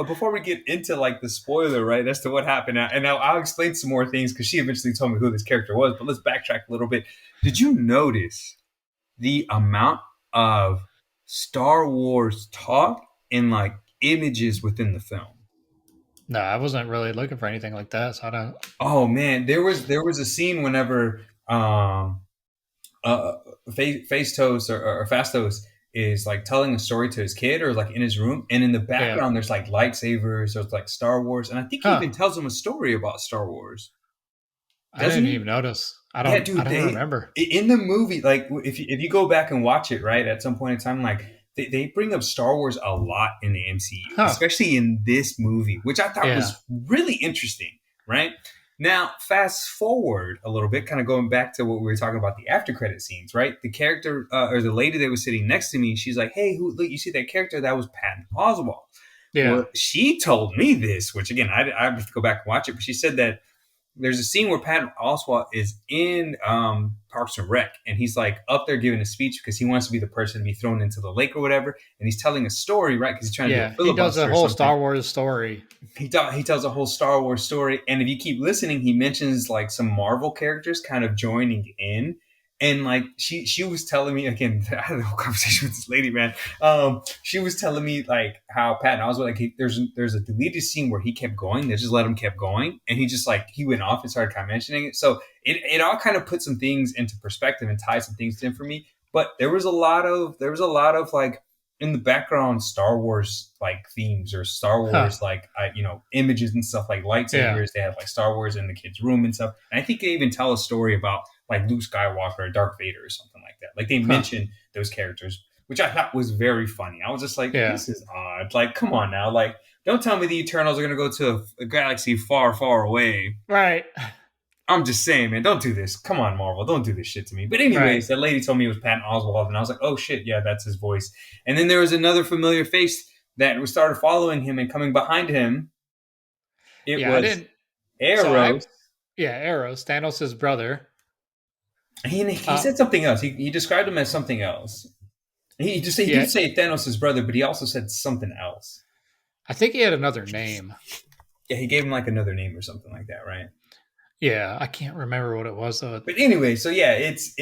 B: before we get into like the spoiler, right, as to what happened, and I'll explain some more things because she eventually told me who this character was. But let's backtrack a little bit. Did you notice the amount of Star Wars talk and like images within the film?
A: No, I wasn't really looking for anything like that. So I don't.
B: Oh man, there was a scene whenever uh Fastos or Fastos is like telling a story to his kid or like in his room, and in the
A: Yeah.
B: background there's like lightsabers, there's like Star Wars, and I think he even
A: Huh.
B: tells him a story about Star Wars,
A: I
B: doesn't
A: didn't
B: he?
A: even notice. I
B: Yeah,
A: don't. I
B: dude,
A: don't
B: they
A: remember.
B: in the movie, like if you go back and watch it, right, at some point in time, like they bring up Star Wars a lot in the MCU,
A: Huh.
B: especially in this movie, which I thought
A: Yeah.
B: was really interesting, right? Now, fast forward a little bit, kind of going back to what we were talking about the after credit scenes, right? The character or the lady that was sitting next to me, she's like, "Hey, who? Look, you see that character? That was Patton Oswalt."
A: Yeah.
B: Well, she told me this, which again, I have to go back and watch it, but she said that there's a scene where Patton Oswalt is in Parks and Rec, and he's like up there giving a speech because he wants to be the person to be thrown into the lake or whatever, and he's telling a story, right? Because he's trying to do a
A: Yeah. He does a
B: filibuster or
A: whole
B: something.
A: Star Wars story.
B: He tells a whole Star Wars story, and if you keep listening, he mentions like some Marvel characters kind of joining in. And like she was telling me again, I had a whole conversation with this lady, man. She was telling me like how Patton Oswalt, like there's a deleted scene where he kept going. They just let him kept going, and he just like he went off and started kind of mentioning it. So it all kind of put some things into perspective and tied some things in for me. But there was a lot of like in the background Star Wars like themes or Star
A: Huh.
B: Wars like images and stuff like
A: Yeah.
B: lightsabers. They have like Star Wars in the kids' room and stuff. And I think they even tell a story about like Luke Skywalker or Darth Vader or something like that. Like they
A: Huh.
B: mention those characters, which I thought was very funny. I was just like,
A: Yeah.
B: this is odd. Like, come on now. Like, don't tell me the Eternals are gonna go to a galaxy far, far away.
A: Right.
B: I'm just saying, man, don't do this. Come on, Marvel, don't do this shit to me. But
A: Right.
B: anyways, that lady told me it was Patton Oswalt, and I was like, oh shit, yeah, that's his voice. And then there was another familiar face that was started following him and coming behind him. It
A: Yeah. I
B: was
A: didn't. So I.
B: Arrows.
A: Yeah. Eros, Thanos' brother.
B: He said something else. He described him as something else. He
A: Yeah.
B: did say Thanos' brother, but he also said something else.
A: I think he had another name.
B: Yeah, he gave him like another name or something like that, right?
A: Yeah. I can't remember what it was though.
B: But anyway, so yeah, it's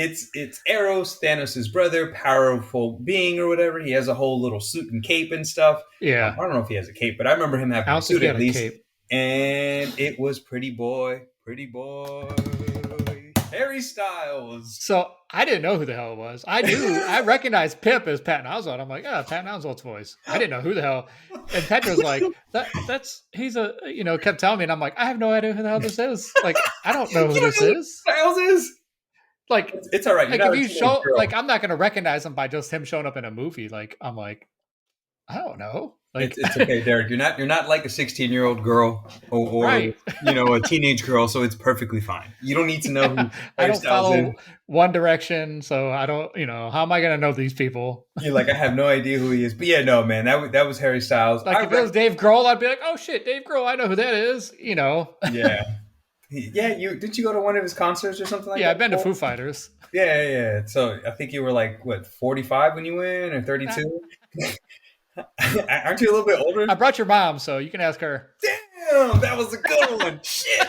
B: Eros, Thanos' brother, powerful being or whatever. He has a whole little suit and cape and stuff.
A: Yeah.
B: I don't know if he has a cape, but I remember him
A: I
B: having a
A: don't think
B: suit
A: he
B: at
A: had a
B: least.
A: cape.
B: And it was pretty boy, Harry Styles.
A: So I didn't know who the hell it was. I recognized Pip as Patton Oswalt. I'm like, oh, Patton Oswalt's voice. I didn't know who the hell. And Petra's like, that's he's a kept telling me, and I'm like, I have no idea who the hell this is. Like, I don't know who
B: You don't
A: this
B: know who
A: is.
B: Styles is?
A: Like,
B: It's all right. You're
A: like
B: not
A: if
B: a
A: you
B: teenage
A: show,
B: girl.
A: like, I'm not gonna recognize him by just him showing up in a movie. Like, I'm like, I don't know. Like,
B: It's okay, Derek. You're not like a 16-year-old girl or
A: right.
B: a teenage girl, so it's perfectly fine. You don't need to know
A: Yeah,
B: who
A: I
B: Harry
A: don't
B: Styles is.
A: follow One Direction, so I don't. How am I gonna know these people?
B: You're like, I have no idea who he is. But yeah, no, man, that was Harry Styles.
A: Like if it was Dave Grohl, I'd be like, "Oh shit, Dave Grohl! I know who that is."
B: Yeah, yeah. You go to one of his concerts or something like
A: Yeah,
B: that
A: I've been to
B: before?
A: Foo Fighters.
B: Yeah. So I think you were like what 45 when you went or 32. Aren't you a little bit older?
A: I brought your mom, so you can ask her.
B: Damn, that was a good one. Shit.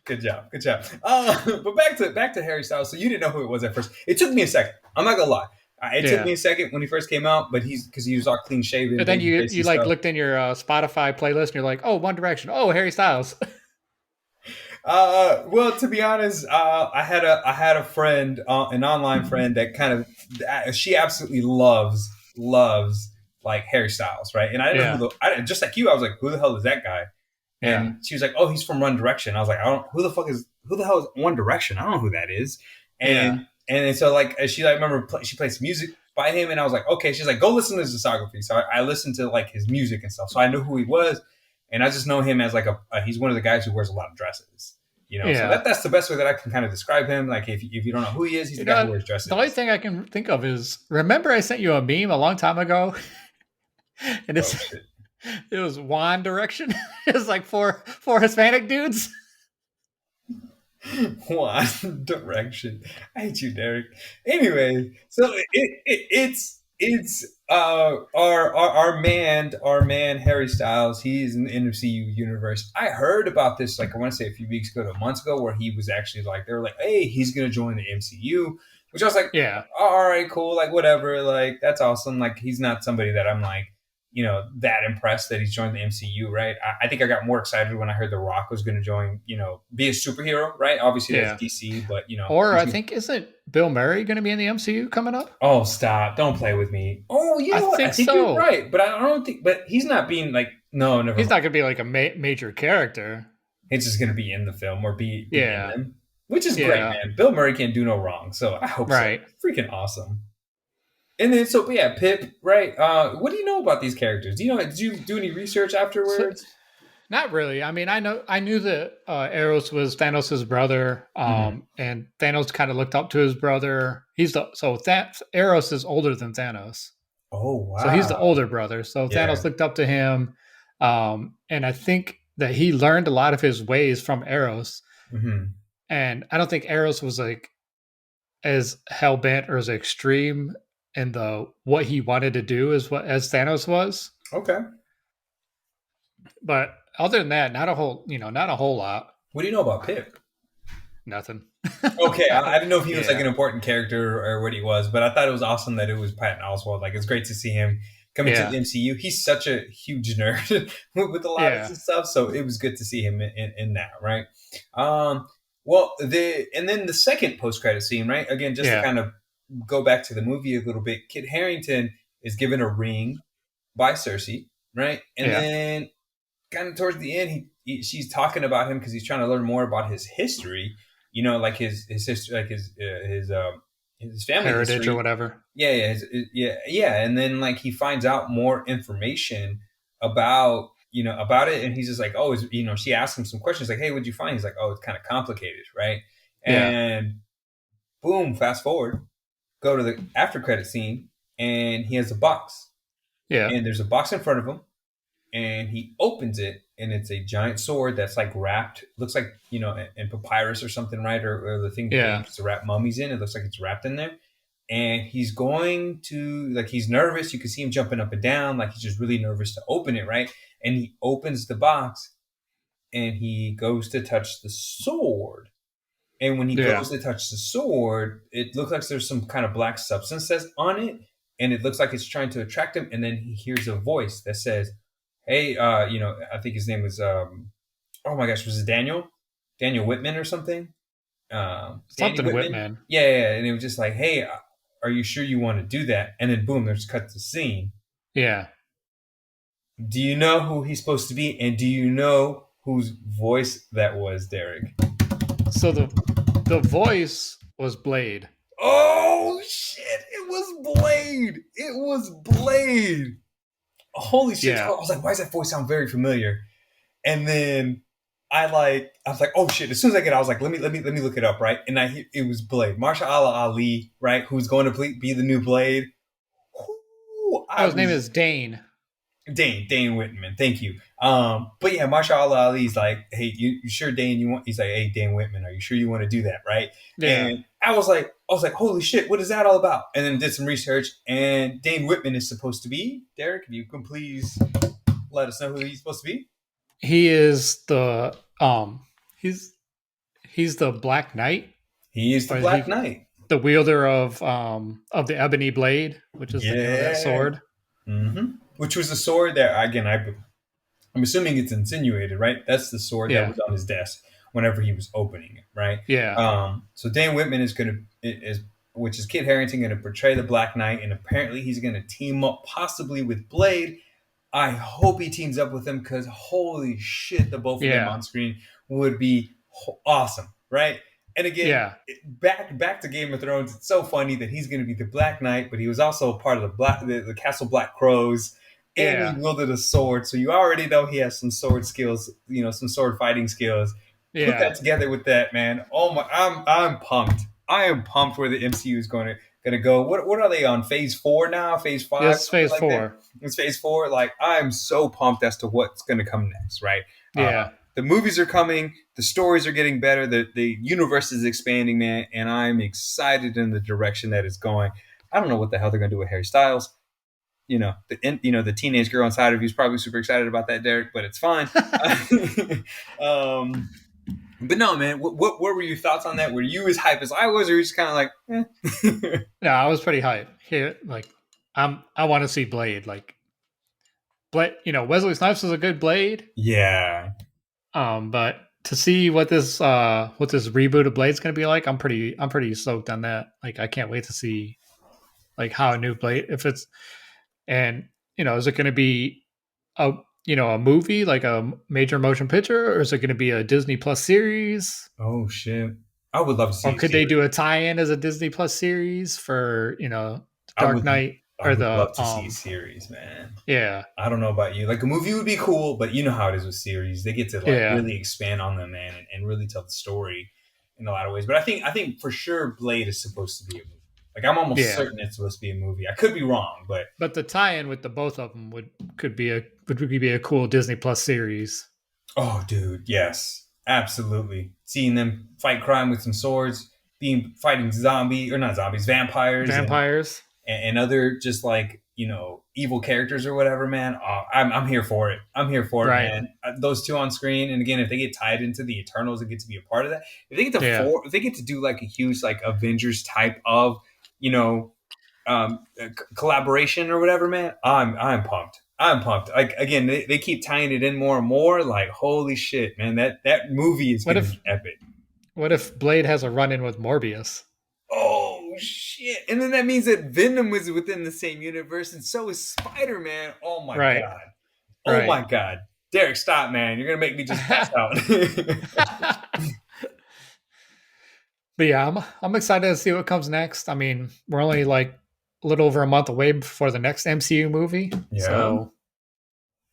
B: Good job. But back to Harry Styles. So you didn't know who it was at first. It took me a second. I'm not gonna lie. It took
A: Yeah,
B: me a second when he first came out, but because he was all clean shaven,
A: but then
B: baby face
A: you
B: and
A: like
B: stuff.
A: looked in your Spotify playlist and you're like, "Oh, One Direction. Oh, Harry Styles."
B: Well, to be honest, I had a friend, an online friend that kind of she absolutely loves like Harry Styles, right? And I didn't know
A: Yeah,
B: just like you, I was like, who the hell is that guy?
A: yeah,
B: And she was like, oh, he's from One Direction. I was like, I don't who the hell is One Direction? I don't know who that is.
A: yeah,
B: And so like she like remember she plays music by him, and I was like, okay. She's like, go listen to his discography. So I listened to like his music and stuff, so I knew who he was, and I just know him as like he's one of the guys who wears a lot of dresses. So
A: yeah.
B: that's the best way that I can kind of describe him. Like if you don't know who he is, he's the guy who wears
A: The only
B: dresses.
A: thing I can think of is remember I sent you a meme a long time ago, and
B: Oh shit.
A: it was One Direction. It was like four Hispanic dudes.
B: One Direction. I hate you, Derek. Anyway, so it's our man Harry Styles. He's in the MCU universe. I heard about this like I want to say a few weeks ago to months ago, where he was actually like they were like, hey, he's gonna join the MCU, which I was like,
A: Yeah.
B: all right, cool, like whatever, like that's awesome. Like he's not somebody that I'm like that impressed that he's joined the MCU, right? I think I got more excited when I heard The Rock was going to join, be a superhero, right? Obviously,
A: Yeah.
B: that's DC, but
A: Or I think isn't Bill Murray going to be in the MCU coming up?
B: Oh, stop! Don't play with me. Oh, you know what? I think
A: so.
B: You're right, but I don't think. But he's not being like no, never.
A: He's not going to be like a major character.
B: He's just going to be in the film or be in them, which is great, man. Bill Murray can't do no wrong, so I hope so. Freaking awesome. And then, Pip, right? What do you know about these characters? Did you do any research afterwards?
A: Not really. I mean, I knew that Eros was Thanos' brother, and Thanos kind of looked up to his brother. Eros is older than Thanos.
B: Oh wow!
A: So he's the older brother. So Thanos looked up to him, and I think that he learned a lot of his ways from Eros.
B: Mm-hmm.
A: And I don't think Eros was like as hell bent or as extreme in what he wanted to do as Thanos was.
B: Okay.
A: But other than that, not a whole lot.
B: What do you know about Pip?
A: Nothing.
B: Okay, I didn't know if he was like an important character or what he was, but I thought it was awesome that it was Patton Oswalt. Like, it's great to see him coming to the MCU. He's such a huge nerd with a lot of stuff, so it was good to see him in that, right? And then the second post-credit scene, right? Again, just to kind of go back to the movie a little bit, Kit Harington is given a ring by Cersei, right? And then kind of towards the end, she's talking about him because he's trying to learn more about his history, like his history, like his family
A: heritage
B: history.
A: or whatever.
B: Yeah. And then like he finds out more information about it, and he's just like, oh, she asks him some questions like, hey, what'd you find? He's like, oh, it's kind of complicated, right? And boom, fast forward, go to the after credit scene, and he has a box.
A: Yeah.
B: And there's a box in front of him, and he opens it, and it's a giant sword that's like wrapped, looks like, in papyrus or something, right? Or the thing to wrap mummies in. It looks like it's wrapped in there. And he's going to, like, he's nervous. You can see him jumping up and down. Like, he's just really nervous to open it, right? And he opens the box, and he goes to touch the sword. And when he goes to touch the sword, it looks like there's some kind of black substance that's on it. And it looks like it's trying to attract him. And then he hears a voice that says, hey, I think his name was, oh my gosh, was it Daniel Whitman or something?
A: Something Whitman.
B: Yeah. And it was just like, hey, are you sure you want to do that? And then boom, there's cut to scene.
A: Yeah.
B: Do you know who he's supposed to be? And do you know whose voice that was, Derek?
A: So the voice was Blade.
B: Oh shit! It was Blade. Holy shit! Yeah. I was like, why does that voice sound very familiar? And then I was like, oh shit! As soon as I get it, I was like, let me look it up, right? And it was Blade, Mahershala Ali, right? Who's going to be the new Blade?
A: His name is Dane.
B: Dane Whitman. Thank you. But yeah, Mahershala Ali's like, hey, you sure Dane you want? He's like, hey, Dane Whitman, are you sure you want to do that, right?
A: Yeah.
B: And I was like, holy shit, what is that all about? And then did some research, and Dane Whitman is supposed to be, Derek, if you can please let us know who he's supposed to be.
A: He is the he's the Black Knight.
B: He is the Black Knight,
A: the wielder of the Ebony Blade, which is that sword.
B: Mm-hmm. Which was the sword that, again, I'm assuming it's insinuated, right? That's the sword that was on his desk whenever he was opening it, right?
A: Yeah.
B: So Dane Whitman which is Kit Harington, going to portray the Black Knight, and apparently he's going to team up possibly with Blade. I hope he teams up with him, because holy shit, the both of them on screen would be awesome, right? And again, back to Game of Thrones. It's so funny that he's going to be the Black Knight, but he was also part of the Castle Black Crows, and he wielded a sword. So you already know he has some sword skills, some sword fighting skills. Put that together with that, man. Oh my, I'm pumped. I am pumped where the MCU is going to go. What are they on? Phase 4 now? Phase 5?
A: Yes, Phase 4.
B: It's Phase 4. Like, I'm so pumped as to what's going to come next, right?
A: Yeah.
B: the movies are coming, the stories are getting better, the universe is expanding, man, and I'm excited in the direction that it's going. I don't know what the hell they're gonna do with Harry Styles. The teenage girl inside of you is probably super excited about that, Derek, but it's fine. But no, man, what were your thoughts on that? Were you as hype as I was, or were you just kind of like, eh?
A: No, I was pretty hype. Here, like, I want to see Blade. Like, Blade, Wesley Snipes is a good Blade.
B: Yeah.
A: But to see what this reboot of Blade's gonna be like, I'm pretty stoked on that. Like, I can't wait to see like how a new Blade, if it's, and is it gonna be a movie, like a major motion picture, or is it gonna be a Disney Plus series?
B: Oh shit. I would love to see.
A: Or could they do a tie-in as a Disney Plus series for Dark Knight?
B: I would love to see a series, man.
A: Yeah.
B: I don't know about you. Like, a movie would be cool, but you know how it is with series. They get to really expand on them, man, and really tell the story in a lot of ways. But I think for sure Blade is supposed to be a movie. Like, I'm almost certain it's supposed to be a movie. I could be wrong, but
A: the tie-in with the both of them would be a cool Disney Plus series.
B: Oh, dude, yes, absolutely. Seeing them fight crime with some swords, fighting vampires. And other just like evil characters or whatever, man. I'm here for it. I'm here for it, man. Those two on screen, and again, if they get tied into the Eternals and get to be a part of that, if they get to do like a huge like Avengers type of collaboration or whatever, man, I'm pumped. I'm pumped. Like, again, they keep tying it in more and more. Like, holy shit, man, that movie is gonna be epic.
A: What if Blade has a run-in with Morbius?
B: Oh shit! And then that means that Venom was within the same universe, and so is Spider-Man. Oh my god! Oh my god! Derek, stop, man! You're gonna make me just pass out.
A: But yeah, I'm excited to see what comes next. I mean, we're only like a little over a month away before the next MCU movie. Yeah. So,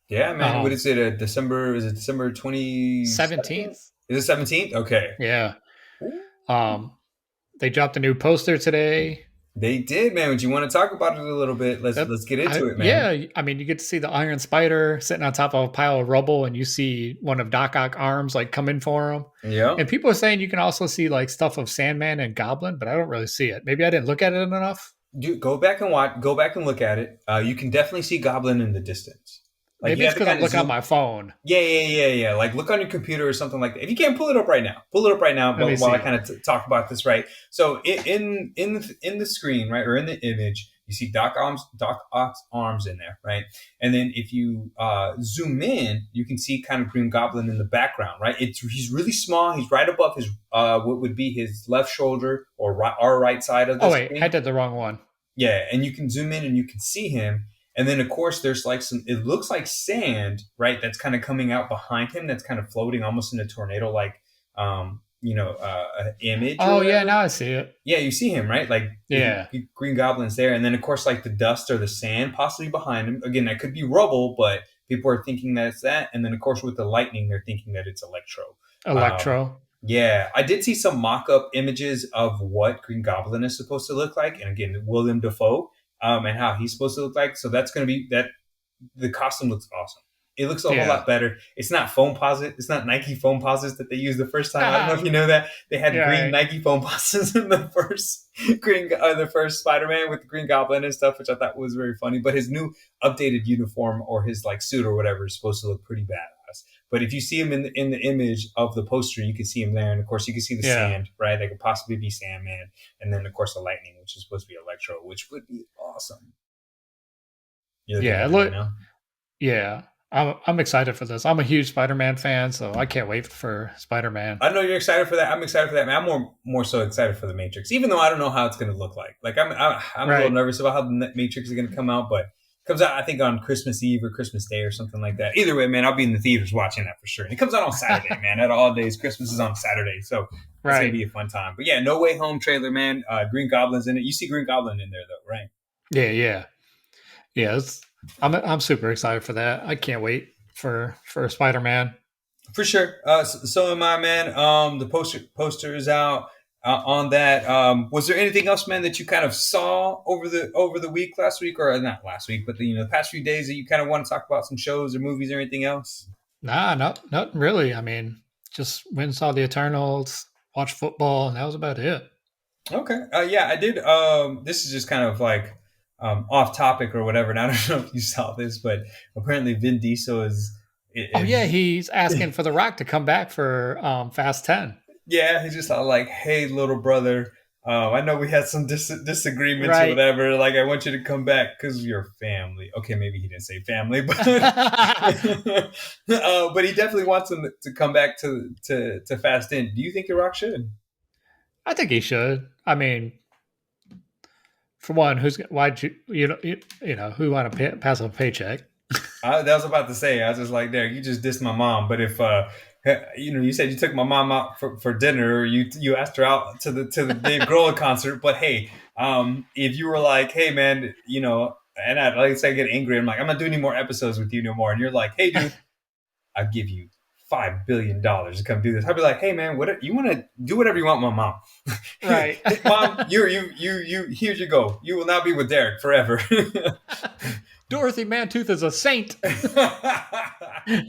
B: yeah, man. What is it? December? Is it December
A: 17th?
B: Is it 17th? Okay.
A: Yeah. They dropped a new poster today.
B: They did, man. Would you want to talk about it a little bit? Let's get into it, man.
A: Yeah, I mean, you get to see the Iron Spider sitting on top of a pile of rubble, and you see one of Doc Ock arms like coming for him.
B: Yeah.
A: And people are saying you can also see like stuff of Sandman and Goblin, but I don't really see it. Maybe I didn't look at it enough.
B: Dude, go back and look at it. You can definitely see Goblin in the distance.
A: Like, maybe it's because I look on my phone.
B: Yeah. Like, look on your computer or something like that. If you can't, pull it up right now. While I kind of talk about this, right? So in the screen, right, or in the image, you see Doc Ock's arms in there, right? And then if you zoom in, you can see kind of Green Goblin in the background, right? He's really small. He's right above his what would be his left shoulder or our right side of the screen.
A: Oh wait, I did the wrong one.
B: Yeah, and you can zoom in and you can see him. And then, of course, there's like it looks like sand, right? That's kind of coming out behind him. That's kind of floating almost in a tornado-like, image.
A: Oh, yeah, now I see it.
B: Yeah, you see him, right? Like,
A: yeah,
B: Green Goblin's there. And then, of course, like the dust or the sand possibly behind him. Again, that could be rubble, but people are thinking that it's that. And then, of course, with the lightning, they're thinking that it's Electro. Yeah, I did see some mock-up images of what Green Goblin is supposed to look like. And again, Willem Dafoe. And how he's supposed to look like. So that's going to be that. The costume looks awesome. It looks a whole lot better. It's not foam posit. It's not Nike foam posits that they used the first time. I don't know if you know that they had green Nike foam posits in the first Spider-Man with the Green Goblin and stuff, which I thought was very funny. But his new updated uniform or his like suit or whatever is supposed to look pretty badass. But if you see him in the image of the poster, you can see him there, and of course you can see the sand, right? That could possibly be Sandman, and then of course the lightning, which is supposed to be Electro, which would be awesome.
A: Yeah, I'm excited for this. I'm a huge Spider-Man fan, so I can't wait for Spider-Man.
B: I know you're excited for that. I'm excited for that, man. I'm more so excited for the Matrix, even though I don't know how it's going to look like. Like I'm a little nervous about how the Matrix is going to come out, but it comes out I think on Christmas Eve or Christmas Day or something like that. Either way, man, I'll be in the theaters watching that for sure. And it comes out on Saturday, man. Out of all days, Christmas is on Saturday, so it's going to be a fun time. But yeah, No Way Home trailer, man. Green Goblin's in it. You see Green Goblin in there though, right?
A: Yeah. I'm super excited for that. I can't wait for Spider-Man.
B: For sure. So am I, man. The poster is out on that. Was there anything else, man, that you kind of saw over the week, last week, or not last week, but the past few days that you kind of want to talk about some shows or movies or anything else?
A: Nah, not really. I mean, just went and saw the Eternals, watched football, and that was about it.
B: Okay. Yeah, I did. This is just kind of like off topic or whatever. And I don't know if you saw this, but apparently Vin Diesel
A: Oh yeah,
B: is
A: he's asking for The Rock to come back for Fast 10.
B: yeah, he's just like, hey, little brother. I know we had some disagreements or
A: Right.
B: whatever. Like, I want you to come back because you're family. Okay, maybe he didn't say family, but but he definitely wants him to come back to Fast 10. Do you think The Rock should?
A: I think he should. I mean, for one, why'd you know who want to pass a paycheck?
B: That was about to say. I was just like, there, you just dissed my mom. But if you said you took my mom out for dinner, or you asked her out to the Dave Grohl concert. But hey, if you were like, hey man, and I like say I get angry, I'm like, I'm not doing any more episodes with you no more. And you're like, hey dude, I'll give you $5 billion to come do this. I'd be like, hey man, what you want to do? Whatever you want, my mom.
A: Right.
B: Mom, you here you go. You will not be with Derek forever.
A: Dorothy Mantooth is a saint.
B: That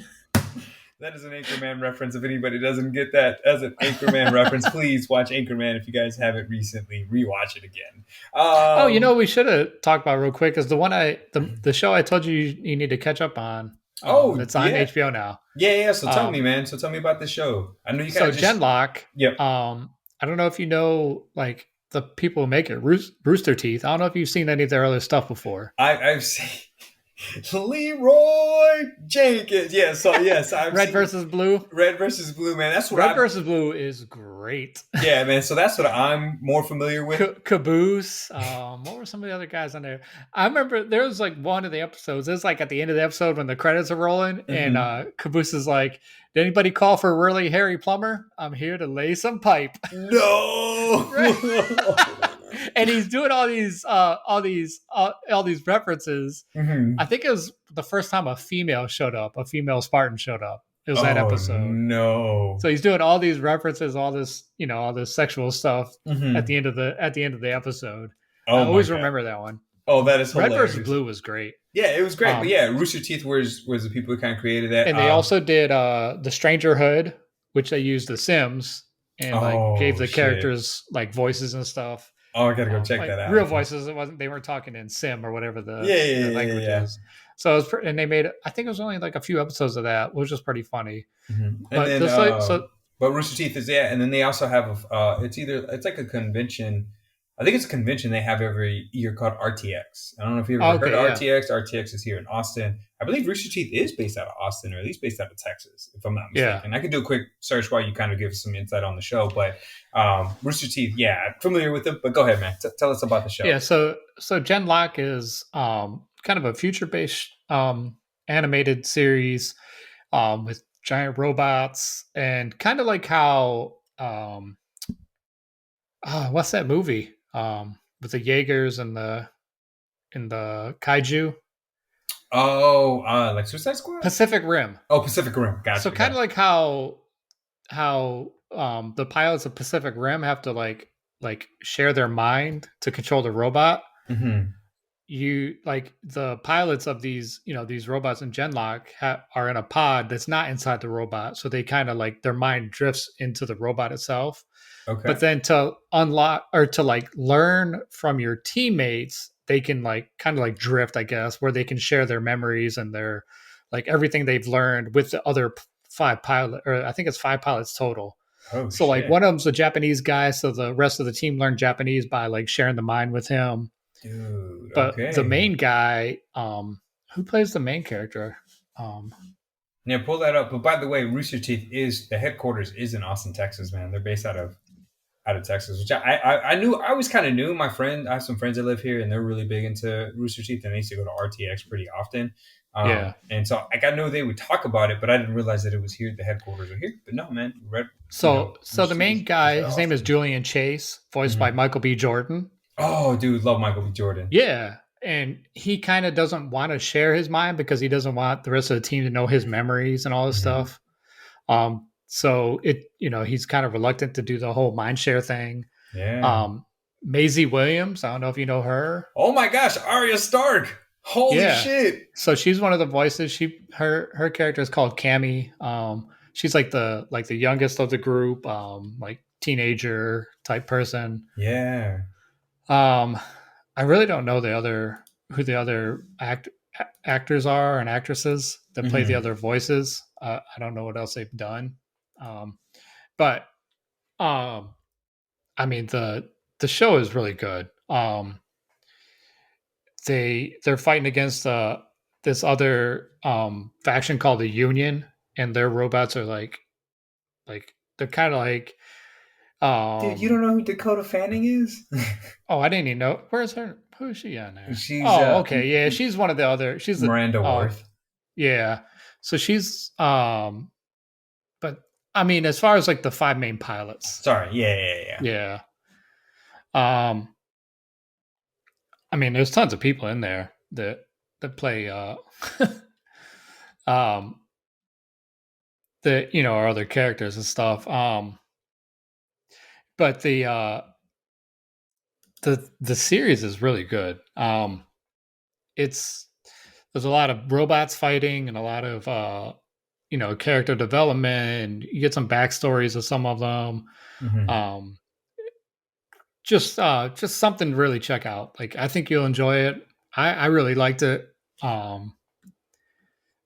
B: is an Anchorman reference. If anybody doesn't get that as an Anchorman reference, please watch Anchorman. If you guys haven't recently, rewatch it again.
A: Oh, we should have talked about real quick is the show I told you need to catch up on. It's on HBO now.
B: Yeah. So tell me, man. So tell me about the show. I know you.
A: So Genlock.
B: Yep.
A: I don't know if you know like the people who make it, Rooster Teeth. I don't know if you've seen any of their other stuff before.
B: I've seen Leroy Jenkins. Yeah, so yes,
A: Red versus Blue.
B: Red versus Blue, man. That's what
A: Red versus Blue is great.
B: Yeah, man. So that's what I'm more familiar with.
A: Caboose. What were some of the other guys on there? I remember there was like one of the episodes. It was like at the end of the episode when the credits are rolling, and Caboose is like, "Did anybody call for a really hairy plumber? I'm here to lay some pipe."
B: No.
A: Right? And he's doing all these references.
B: Mm-hmm.
A: I think it was the first time a female Spartan showed up. It was that episode.
B: No.
A: So he's doing all these references, all this sexual stuff at the end of the episode. I always remember that one.
B: Oh, that is hilarious.
A: Red versus Blue was great.
B: Yeah, it was great. But yeah, Rooster Teeth was the people who kind of created that.
A: And they also did the Strangerhood, which they used The Sims and gave the characters like voices and stuff.
B: Oh, I gotta go check that out.
A: Real voices. They weren't talking in Sim or whatever the language is. So it was, and they made. I think it was only like a few episodes of that, which was pretty funny.
B: Mm-hmm. But Rooster Teeth is and then they also have it's like a convention. I think it's a convention they have every year called RTX. I don't know if you've ever heard of RTX. RTX is here in Austin. I believe Rooster Teeth is based out of Austin, or at least based out of Texas, if I'm not mistaken. I could do a quick search while you kind of give some insight on the show. But Rooster Teeth, I'm familiar with them. But go ahead, man. Tell us about the show.
A: Yeah, so Genlock is kind of a future-based animated series with giant robots and kind of like how what's that movie with the Jaegers and the kaiju?
B: Oh, like Suicide Squad?
A: Pacific Rim.
B: Oh, Pacific Rim. Gotcha.
A: So kind of like how the pilots of Pacific Rim have to like share their mind to control the robot.
B: Mm-hmm.
A: You like the pilots of these robots in Genlock are in a pod that's not inside the robot, so they kind of like their mind drifts into the robot itself.
B: Okay.
A: But then to unlock or to like learn from your teammates, they can like kind of like drift, I guess, where they can share their memories and their like everything they've learned with the other 5 pilots, or I think it's 5 pilots total.
B: Oh,
A: so like one of them's a Japanese guy, so the rest of the team learned Japanese by like sharing the mind with him.
B: Dude,
A: but the main guy, who plays the main character?
B: Yeah, pull that up. But by the way, Rooster Teeth the headquarters is in Austin, Texas, man. They're based out of Texas, which I knew. I always kind of knew. I have some friends that live here, and they're really big into Rooster Teeth, and they used to go to RTX pretty often. And so I knew they would talk about it, but I didn't realize that it was here. The headquarters are here. But no, man.
A: So the main guy, his name is Julian Chase, voiced by Michael B. Jordan.
B: Oh, dude, love Michael B. Jordan.
A: Yeah. And he kind of doesn't want to share his mind because he doesn't want the rest of the team to know his memories and all this stuff. So he's kind of reluctant to do the whole mind share thing.
B: Yeah.
A: Maisie Williams, I don't know if you know her.
B: Oh my gosh, Arya Stark. Holy
A: Yeah.
B: shit!
A: So she's one of the voices. Her character is called Cammy. She's like the youngest of the group, like teenager type person.
B: Yeah.
A: Um, I really don't know who the other actors are and actresses that play the
B: Mm-hmm.
A: other voices. I don't know what else they've done. But I mean the show is really good. They're fighting against this other faction called the Union, and their robots are they're kind of like
B: Dude, you don't
A: um
B: know who Dakota Fanning is?
A: oh, I didn't even know. Where's her? Who is she on there?
B: She's
A: Oh, okay, yeah, she's one of the other. She's the
B: Miranda Worth.
A: yeah. So she's but I mean, as far as like the five main pilots,
B: Sorry. Yeah.
A: yeah. Um, I mean, there's tons of people in there that play um the our other characters and stuff. But the series is really good. It's there's a lot of robots fighting and a lot of character development, and you get some backstories of some of them.
B: Mm-hmm.
A: Um, just something to really check out. Like I think you'll enjoy it. I really liked it. And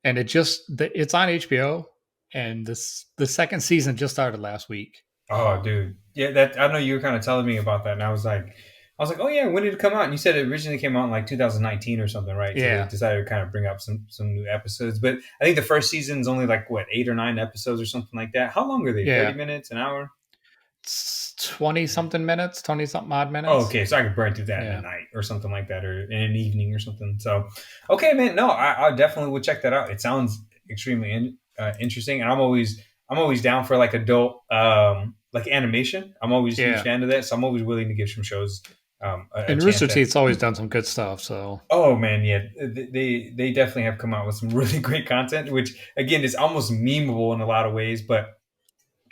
A: it's on HBO, and the second season just started last week.
B: Oh, dude. Yeah, that I know you were kind of telling me about that, and I was like, oh yeah, when did it come out? And you said it originally came out in like 2019 or something, right? So they
A: Yeah,
B: decided to kind of bring up some new episodes. But I think the first season's only like what 8 or 9 episodes or something like that. How long are they?
A: yeah.
B: 30 minutes, an hour?
A: It's 20 something minutes, 20 something odd
B: Oh,
A: minutes.
B: okay. So I could burn through that in a
A: Yeah.
B: night or something like that, or in an evening or something. So, okay, man. No, I definitely would check that out. It sounds extremely interesting, and I'm always down for like adult like animation. I'm always a huge
A: Yeah.
B: fan of that, so I'm always willing to give some shows a
A: And
B: chance
A: Rooster
B: at.
A: Teeth's always done some good stuff, so
B: Oh man, yeah, they definitely have come out with some really great content, which again is almost memeable in a lot of ways, but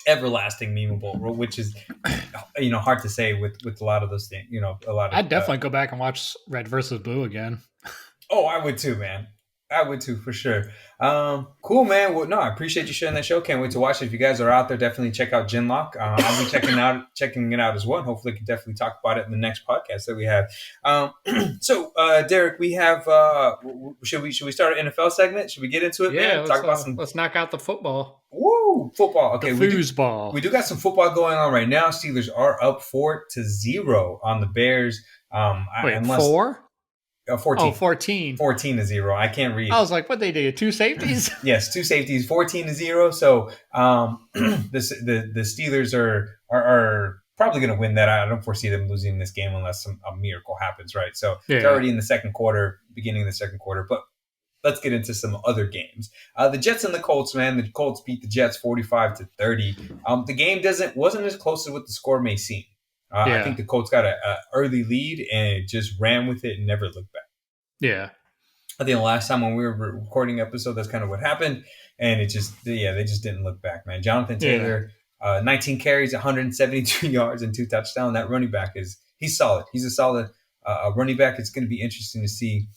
B: everlasting memeable, which is hard to say with a lot of those things. A lot of
A: I'd definitely go back and watch Red versus Blue again.
B: oh, I would too, man. I would too, for sure. Cool, man. Well, no, I appreciate you sharing that show. Can't wait to watch it. If you guys are out there, definitely check out Genlock. I'll be checking it out as well. And hopefully, we can definitely talk about it in the next podcast that we have. So, Derek, we have. Should we start an NFL segment? Should we get into it,
A: Yeah,
B: man? Talk about some
A: let's knock out the football.
B: woo football.
A: The
B: Okay,
A: foosball.
B: we do got some football going on right now. Steelers are up 4-0 on the Bears.
A: Wait,
B: Unless
A: 4?
B: 14.
A: Oh, 14.
B: 14-0. I can't read.
A: I was like, what they do? 2 safeties?
B: Yes, 2 safeties, 14-0. So the Steelers are probably going to win that. I don't foresee them losing this game unless a miracle happens, right? So it's already in the second quarter, beginning of the second quarter. But let's get into some other games. The Jets and the Colts, man. The Colts beat the Jets 45-30. The game wasn't as close as what the score may seem. I think the Colts got an early lead and just ran with it and never looked back.
A: Yeah.
B: I think the last time when we were recording episode, that's kind of what happened. And they just didn't look back, man. Jonathan Taylor, 19 carries, 172 yards, and 2 touchdowns. That running back he's solid. He's a solid running back. It's going to be interesting to see,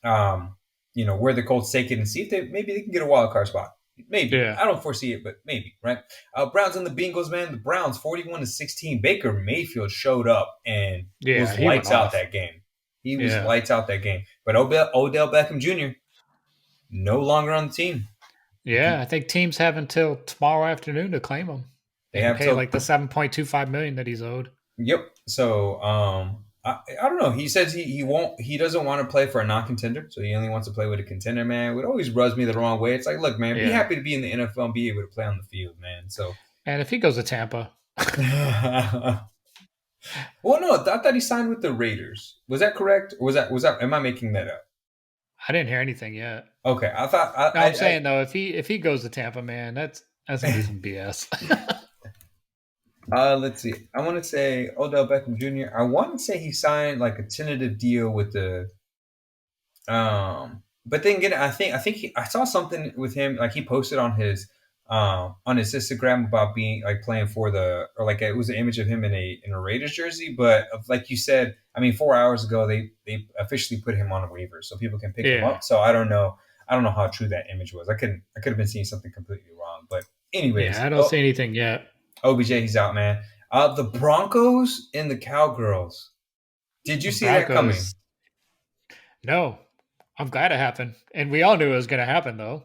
B: where the Colts take it and see if maybe they can get a wild card spot. Maybe.
A: Yeah.
B: I don't foresee it, but maybe, right? Browns and the Bengals, man. The Browns, 41-16. Baker Mayfield showed up and was lights out that game. He was lights out that game. But Odell Beckham Jr., no longer on the team.
A: Yeah, I think teams have until tomorrow afternoon to claim him. They have pay like the $7.25 million that he's owed.
B: Yep. So I don't know. He says he doesn't want to play for a non-contender, so he only wants to play with a contender, man. It always rubs me the wrong way. It's like, look, man, be happy to be in the NFL and be able to play on the field, man. So,
A: and if he goes to Tampa,
B: well, no, I thought he signed with the Raiders. Was that correct? Or was that? Am I making that up?
A: I didn't hear anything yet.
B: Okay, I thought.
A: I'm saying though, if he goes to Tampa, man, that's gonna be some BS.
B: Let's see. I want to say Odell Beckham Jr. I want to say he signed like a tentative deal with the. But then again, I think I saw something with him. Like he posted on his on his Instagram about being like playing for it was an image of him in a Raiders jersey. But like you said, I mean, 4 hours ago they officially put him on a waiver so people can pick him up. So I don't know how true that image was. I could have been seeing something completely wrong. But anyways,
A: yeah, I don't see anything yet.
B: OBJ, he's out, man. The Broncos and the Cowgirls. Did you see that coming?
A: No, I'm glad it happened, and we all knew it was going to happen though.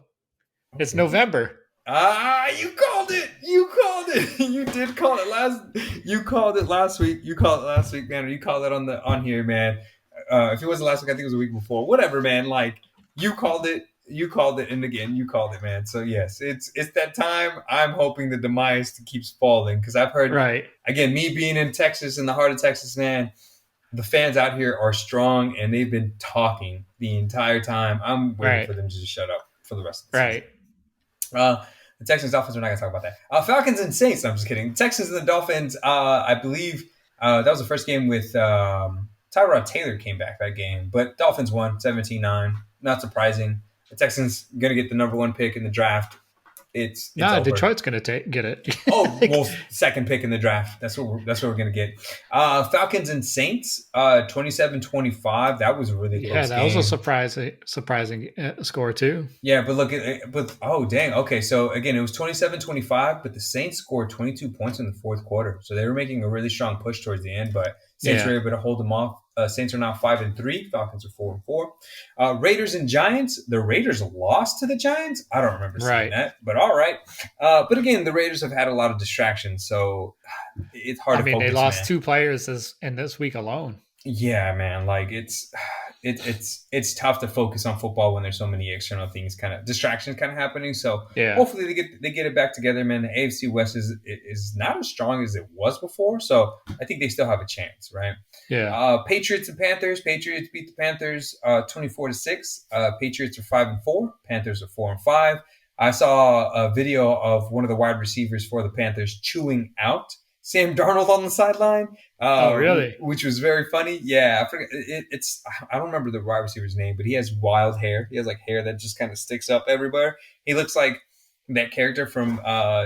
A: It's November.
B: You called it. You called it. You did call it last. You called it last week. You called it last week, man. You called it on here, man. If it wasn't last week, I think it was a week before. Whatever, man. Like you called it. You called it, and again, you called it, man. So yes, it's that time. I'm hoping the demise keeps falling because I've heard.
A: Right.
B: Again, me being in Texas, in the heart of Texas, man. The fans out here are strong, and they've been talking the entire time. I'm waiting for them to just shut up for the rest of the season. The Texans, Dolphins, we're not going to talk about that. Falcons and Saints, no, I'm just kidding. Texans and the Dolphins, I believe that was the first game with Tyrod Taylor came back that game. But Dolphins won 17-9. Not surprising. The Texans going to get the number 1 pick in the draft. It's
A: Detroit's going to get it.
B: Second pick in the draft. That's what we're going to get. Falcons and Saints, 27-25. That was a really close game.
A: Yeah, that was a surprising score too.
B: Yeah, but oh dang. Okay, so again, it was 27-25, but the Saints scored 22 points in the fourth quarter, so they were making a really strong push towards the end. But Saints were able to hold them off. Saints are now 5-3. Falcons are 4-4. Raiders and Giants. The Raiders lost to the Giants. I don't remember seeing that, but all right. But again, the Raiders have had a lot of distractions, so it's hard to focus.
A: They lost 2 players in this week alone.
B: Yeah, man. Like it's tough to focus on football when there's so many external things, kind of distractions, kind of happening. So hopefully they get it back together, man. The AFC West is not as strong as it was before, so I think they still have a chance, right?
A: Yeah.
B: Patriots and Panthers. Patriots beat the Panthers 24-6. Patriots are 5-4. Panthers are 4-5. I saw a video of one of the wide receivers for the Panthers chewing out Sam Darnold on the sideline.
A: Oh, really?
B: Which was very funny. Yeah, I forget. I don't remember the wide receiver's name, but he has wild hair. He has like hair that just kind of sticks up everywhere. He looks like that character from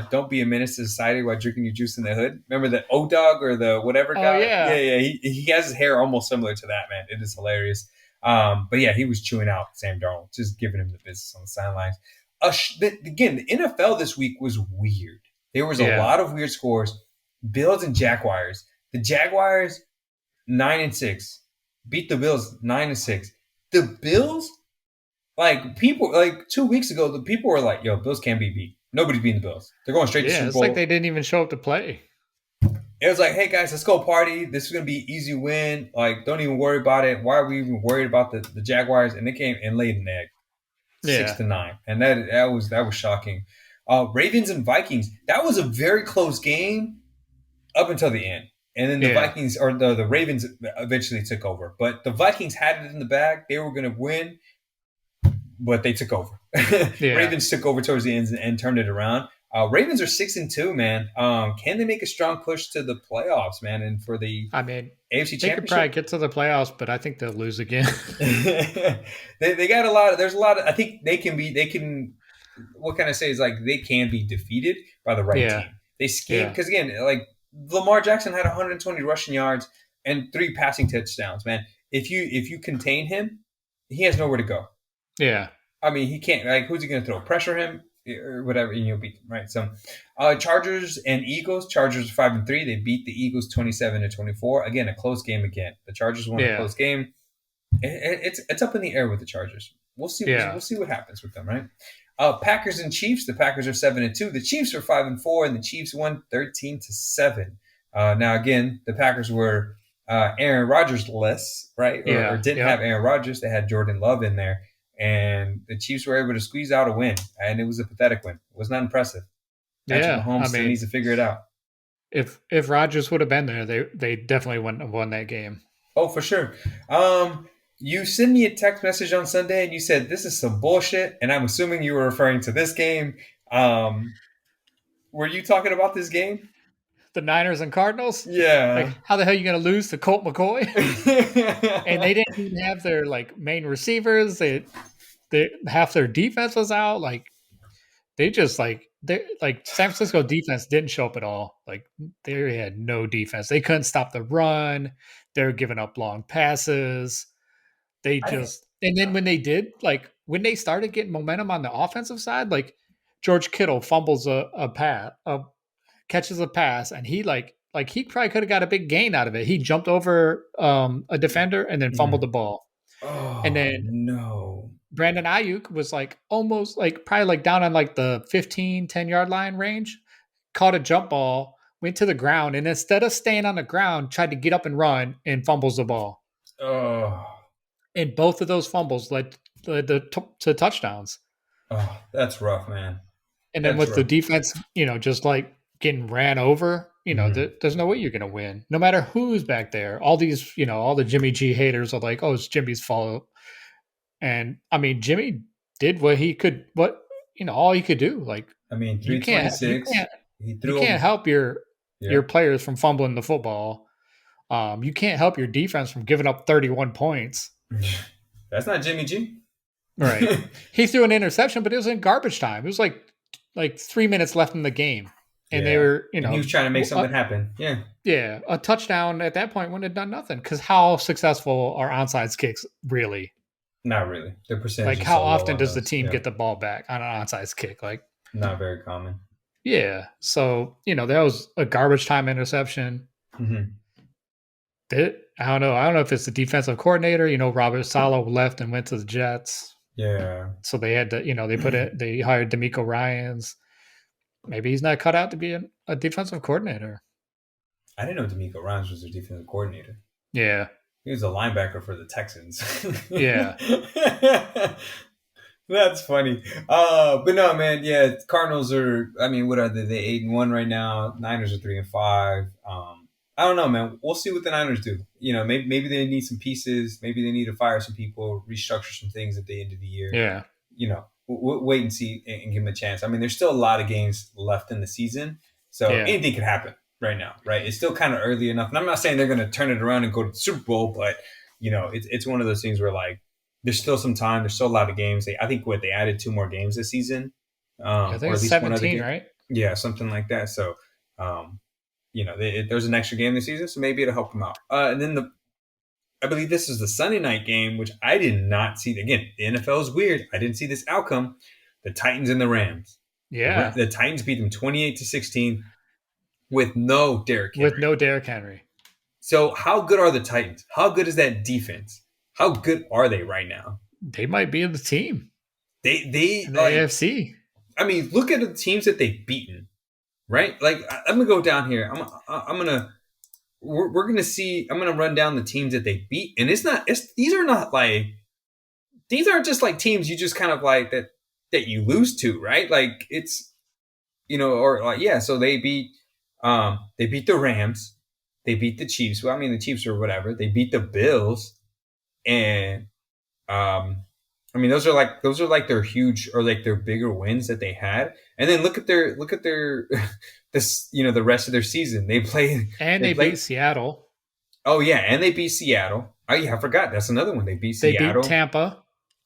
B: Don't Be a Menace to Society while drinking your juice in the hood. Remember the O-Dog or the whatever guy?
A: Oh, yeah.
B: Yeah. He has his hair almost similar to that, man. It is hilarious. But yeah, he was chewing out Sam Darnold, just giving him the business on the sidelines. Again, the NFL this week was weird. There was a lot of weird scores. Bills and Jaguars. The Jaguars 9-6 beat the Bills 9-6. The Bills, people 2 weeks ago, the people were like, "Yo, Bills can't be beat. Nobody's beating the Bills. They're going straight to Super Bowl."
A: It's like they didn't even show up to play.
B: It was like, "Hey guys, let's go party. This is gonna be an easy win. Like, don't even worry about it. Why are we even worried about the Jaguars?" And they came and laid an egg, 6-9, and that was shocking. Ravens and Vikings. That was a very close game up until the end. And then the Vikings or the Ravens eventually took over. But the Vikings had it in the bag. They were going to win, but they took over. Ravens took over towards the end and turned it around. Ravens are 6-2, man. Can they make a strong push to the playoffs, man? And for the AFC Championship?
A: They could probably get to the playoffs, but I think they'll lose again.
B: They got a lot of – there's a lot of – I think they can – what can I say is they can be defeated by the right team. They scheme – because, again, Lamar Jackson had 120 rushing yards and 3 passing touchdowns, man. If you contain him, he has nowhere to go.
A: Yeah.
B: I mean, he can't, who's he going to throw? Pressure him or whatever, and you'll beat them, right? So, Chargers and Eagles. Chargers are 5-3. They beat the Eagles 27-24. Again, a close game again. The Chargers won a close game. It's up in the air with the Chargers. We'll see. We'll see what happens with them, right? Packers and Chiefs. The Packers are 7-2. The Chiefs are 5-4, and the Chiefs won 13-7. Now, again, the Packers were Aaron Rodgers-less, right? Or didn't have Aaron Rodgers. They had Jordan Love in there, and the Chiefs were able to squeeze out a win, and it was a pathetic win. It was not impressive. Patrick Mahomes still needs to figure it out.
A: If Rodgers would have been there, they definitely wouldn't have won that game.
B: Oh, for sure. You sent me a text message on Sunday and you said, "This is some bullshit." And I'm assuming you were referring to this game. Were you talking about this game?
A: The Niners and Cardinals?
B: Yeah.
A: How the hell are you going to lose to Colt McCoy? And they didn't even have their main receivers. They half their defense was out. They just they like San Francisco defense didn't show up at all. Like they had no defense. They couldn't stop the run. They were giving up long passes. They
B: I,
A: just and then when they did, like when they started getting momentum on the offensive side, like George Kittle fumbles a pass, catches a pass, and he he probably could have got a big gain out of it. He jumped over a defender and then fumbled
B: mhm.
A: the ball. And
B: Oh
A: then
B: no.
A: Brandon Ayuk was like almost like probably like down on like the 15-10 yard line range, caught a jump ball, went to the ground, and instead of staying on the ground, tried to get up and run and fumbles the ball.
B: Oh,
A: And both of those fumbles led to touchdowns.
B: that's rough, man.
A: And then
B: That's
A: with the
B: rough.
A: defense, just like getting ran over,
B: Mhm.
A: there's no way you're going to win, no matter who's back there. All these, all the Jimmy G haters are like, oh, it's Jimmy's fault. And I mean, Jimmy did what he could, all he could do. Like
B: I mean,
A: you can't, you
B: 326.
A: can't,
B: He
A: you
B: threw
A: can't
B: over.
A: help your
B: Yeah.
A: players from fumbling the football. You can't help your defense from giving up 31 points.
B: That's not Jimmy G.
A: Right. He threw an interception, but it was in garbage time. It was like 3 minutes left in the game, and they
B: Yeah.
A: were,
B: And he was trying to make something happen. Yeah.
A: yeah, a touchdown at that point wouldn't have done nothing. Because how successful are onside kicks really?
B: Not really. The percentage
A: Like,
B: is
A: how
B: so low
A: often
B: on
A: does the
B: those.
A: team
B: Yeah.
A: get the ball back on an onside kick? Like,
B: Not very common.
A: yeah. So that was a garbage time interception.
B: Mm-hmm.
A: I don't know. I don't know if it's the defensive coordinator. Robert Saleh left and went to the Jets.
B: Yeah.
A: So they had to, they hired D'Amico Ryans. Maybe he's not cut out to be a defensive coordinator.
B: I didn't know D'Amico Ryans was their defensive coordinator.
A: Yeah.
B: He was a linebacker for the Texans.
A: Yeah.
B: That's funny. But no, man. Yeah, Cardinals are. I mean, what are they? They 8-1 right now. Niners are 3-5. I don't know, man. We'll see what the Niners do. Maybe they need some pieces. Maybe they need to fire some people, restructure some things at the end of the year.
A: Yeah.
B: We'll wait and see and give them a chance. I mean, there's still a lot of games left in the season, so anything could happen right now. Right? It's still kind of early enough, and I'm not saying they're going to turn it around and go to the Super Bowl, but it's one of those things where like there's still some time. There's still a lot of games. I think they added 2 more games this season,
A: I think
B: or at
A: it's
B: least
A: 17,
B: one other game.
A: right?
B: Yeah, something like that. So, there's an extra game this season, so maybe it'll help them out. And then I believe this is the Sunday night game, which I did not see. Again, the NFL is weird. I didn't see this outcome. The Titans and the Rams.
A: Yeah.
B: The Titans beat them 28-16 with no Derrick Henry.
A: With no Derrick Henry.
B: So how good are the Titans? How good is that defense? How good are they right now?
A: They might be in the team.
B: They
A: in the AFC.
B: I mean, look at the teams that they've beaten, right? Like I'm gonna go down here. We're gonna see. I'm gonna run down the teams that they beat, and these aren't just like teams you just kind of like that you lose to, right? Like it's or like so they beat the Rams, they beat the Chiefs. Well, I mean the Chiefs or whatever. They beat the Bills, and I mean those are like their huge or like their bigger wins that they had. And then look at their this the rest of their season. They
A: beat Seattle.
B: Oh yeah, and they beat Seattle. Oh yeah, I forgot. That's another one. They beat Seattle.
A: They beat Tampa.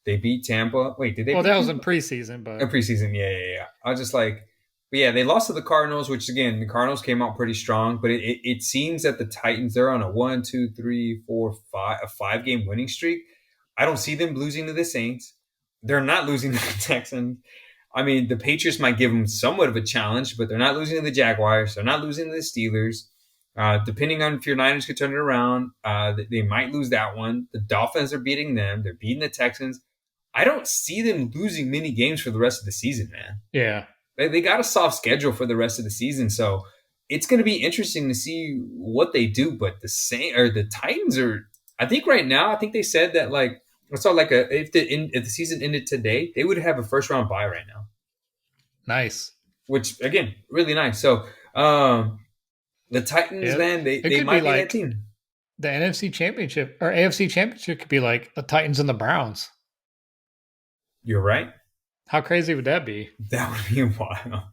B: They beat Tampa. Wait, did they?
A: Well, that was in preseason, but
B: in preseason, yeah. I was just like, but yeah, they lost to the Cardinals, which again, the Cardinals came out pretty strong. But it seems that the Titans, they're on a 1, 2, 3, 4, 5 a 5-game winning streak. I don't see them losing to the Saints. They're not losing to the Texans. I mean, the Patriots might give them somewhat of a challenge, but they're not losing to the Jaguars. They're not losing to the Steelers. Depending on if your Niners could turn it around, they might lose that one. The Dolphins are beating them. They're beating the Texans. I don't see them losing many games for the rest of the season, man.
A: Yeah.
B: They got a soft schedule for the rest of the season, so it's going to be interesting to see what they do. But the Titans are, I think right now, I think they said that like it's all like if the season ended today, they would have a first round bye right now.
A: Nice.
B: Which again, really nice. So the Titans, man, they might be like that team.
A: The NFC Championship or AFC Championship could be like the Titans and the Browns.
B: You're right.
A: How crazy would that be?
B: That would be wild.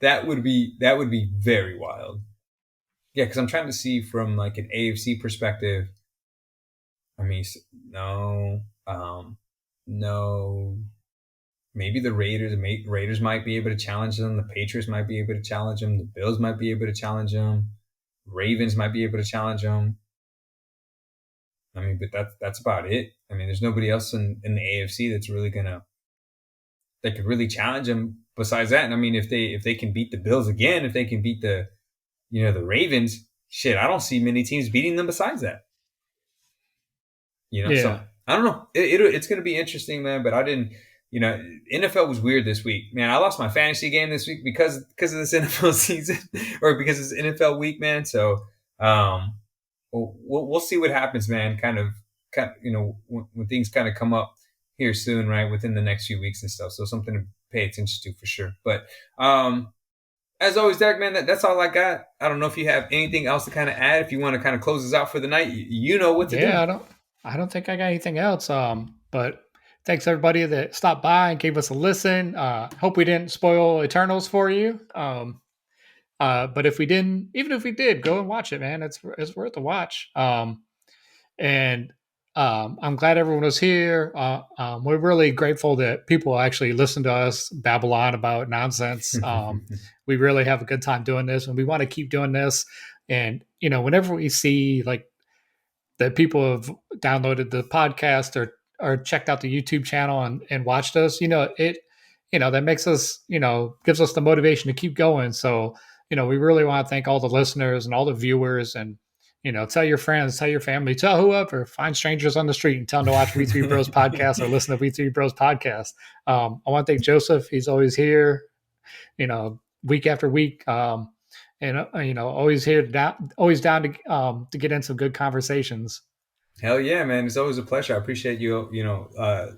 B: That would be very wild. Yeah, because I'm trying to see from like an AFC perspective. I mean, no. maybe the Raiders might be able to challenge them. The Patriots might be able to challenge them. The Bills might be able to challenge them. Ravens might be able to challenge them. I mean, but that's about it. I mean, there's nobody else in the AFC that's really that could really challenge them besides that. And I mean, if they can beat the Bills again, if they can beat the Ravens, shit, I don't see many teams beating them besides that. So I don't know. It's going to be interesting, man. But I didn't. NFL was weird this week, man. I lost my fantasy game this week because of this NFL season or because it's NFL week, man. So we'll see what happens, man. Kind of when things kind of come up here soon, right, within the next few weeks and stuff. So something to pay attention to for sure. But as always, Derek, man, that's all I got. I don't know if you have anything else to kind of add. If you want to kind of close us out for the night, you know what to do.
A: Yeah, I don't think I got anything else. But thanks everybody that stopped by and gave us a listen. Hope we didn't spoil Eternals for you. But if we didn't, even if we did, go and watch it, man. It's worth a watch. And I'm glad everyone was here. We're really grateful that people actually listen to us babble on about nonsense. We really have a good time doing this, and we want to keep doing this. And whenever we see like that people have downloaded the podcast or checked out the YouTube channel and watched us, that makes us, gives us the motivation to keep going. So, we really want to thank all the listeners and all the viewers, and, tell your friends, tell your family, tell whoever, find strangers on the street and tell them to watch We3 Bros podcast or listen to We3 Bros podcast. I want to thank Joseph. He's always here, week after week. And always always down to get in some good conversations.
B: Hell yeah, man! It's always a pleasure. I appreciate you.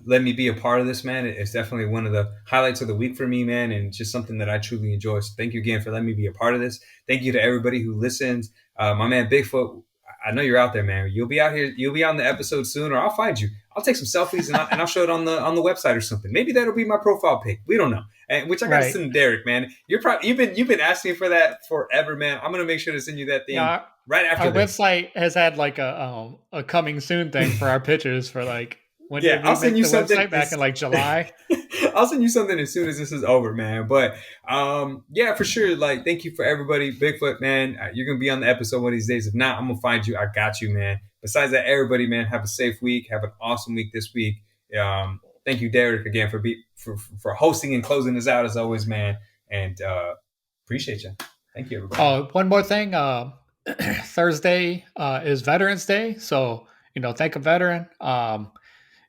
B: Letting me be a part of this, man. It's definitely one of the highlights of the week for me, man, and just something that I truly enjoy. So thank you again for letting me be a part of this. Thank you to everybody who listens. My man Bigfoot, I know you're out there, man. You'll be out here. You'll be on the episode soon, or I'll find you. I'll take some selfies and I'll show it on the website or something. Maybe that'll be my profile pic. We don't know. And which I got to send to Derek, man. You've been asking for that forever, man. I'm gonna make sure to send you that thing right after.
A: Our website has had like a coming soon thing for our pictures for like when
B: I'll send you something
A: back in like July.
B: I'll send you something as soon as this is over, man. But for sure. Like, thank you for everybody. Bigfoot, man. You're gonna be on the episode one of these days. If not, I'm gonna find you. I got you, man. Besides that, everybody, man, have a safe week. Have an awesome week this week. Thank you, Derek, again for hosting and closing us out as always, man. And appreciate you. Thank you, everybody.
A: One more thing. Thursday is Veterans Day, so thank a veteran.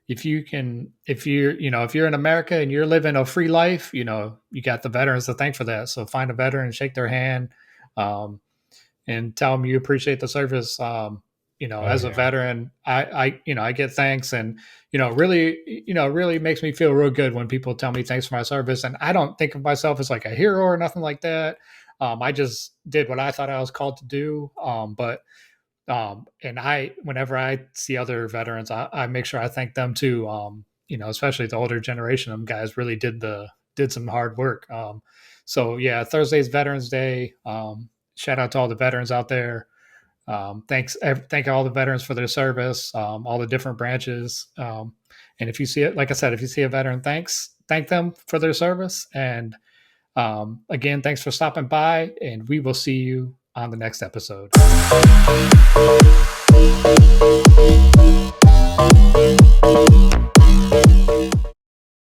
A: If you're in America and you're living a free life, you got the veterans to thank for that. So find a veteran, shake their hand, and tell them you appreciate the service. As a veteran, I get thanks, and really makes me feel real good when people tell me thanks for my service. And I don't think of myself as like a hero or nothing like that. I just did what I thought I was called to do. Whenever I see other veterans, I make sure I thank them too. Especially the older generation of them guys really did some hard work. So yeah, Thursday's Veterans Day. Shout out to all the veterans out there. Thank all the veterans for their service, all the different branches. And if you see it, like I said, if you see a veteran, thank them for their service. And again, thanks for stopping by, and we will see you on the next episode.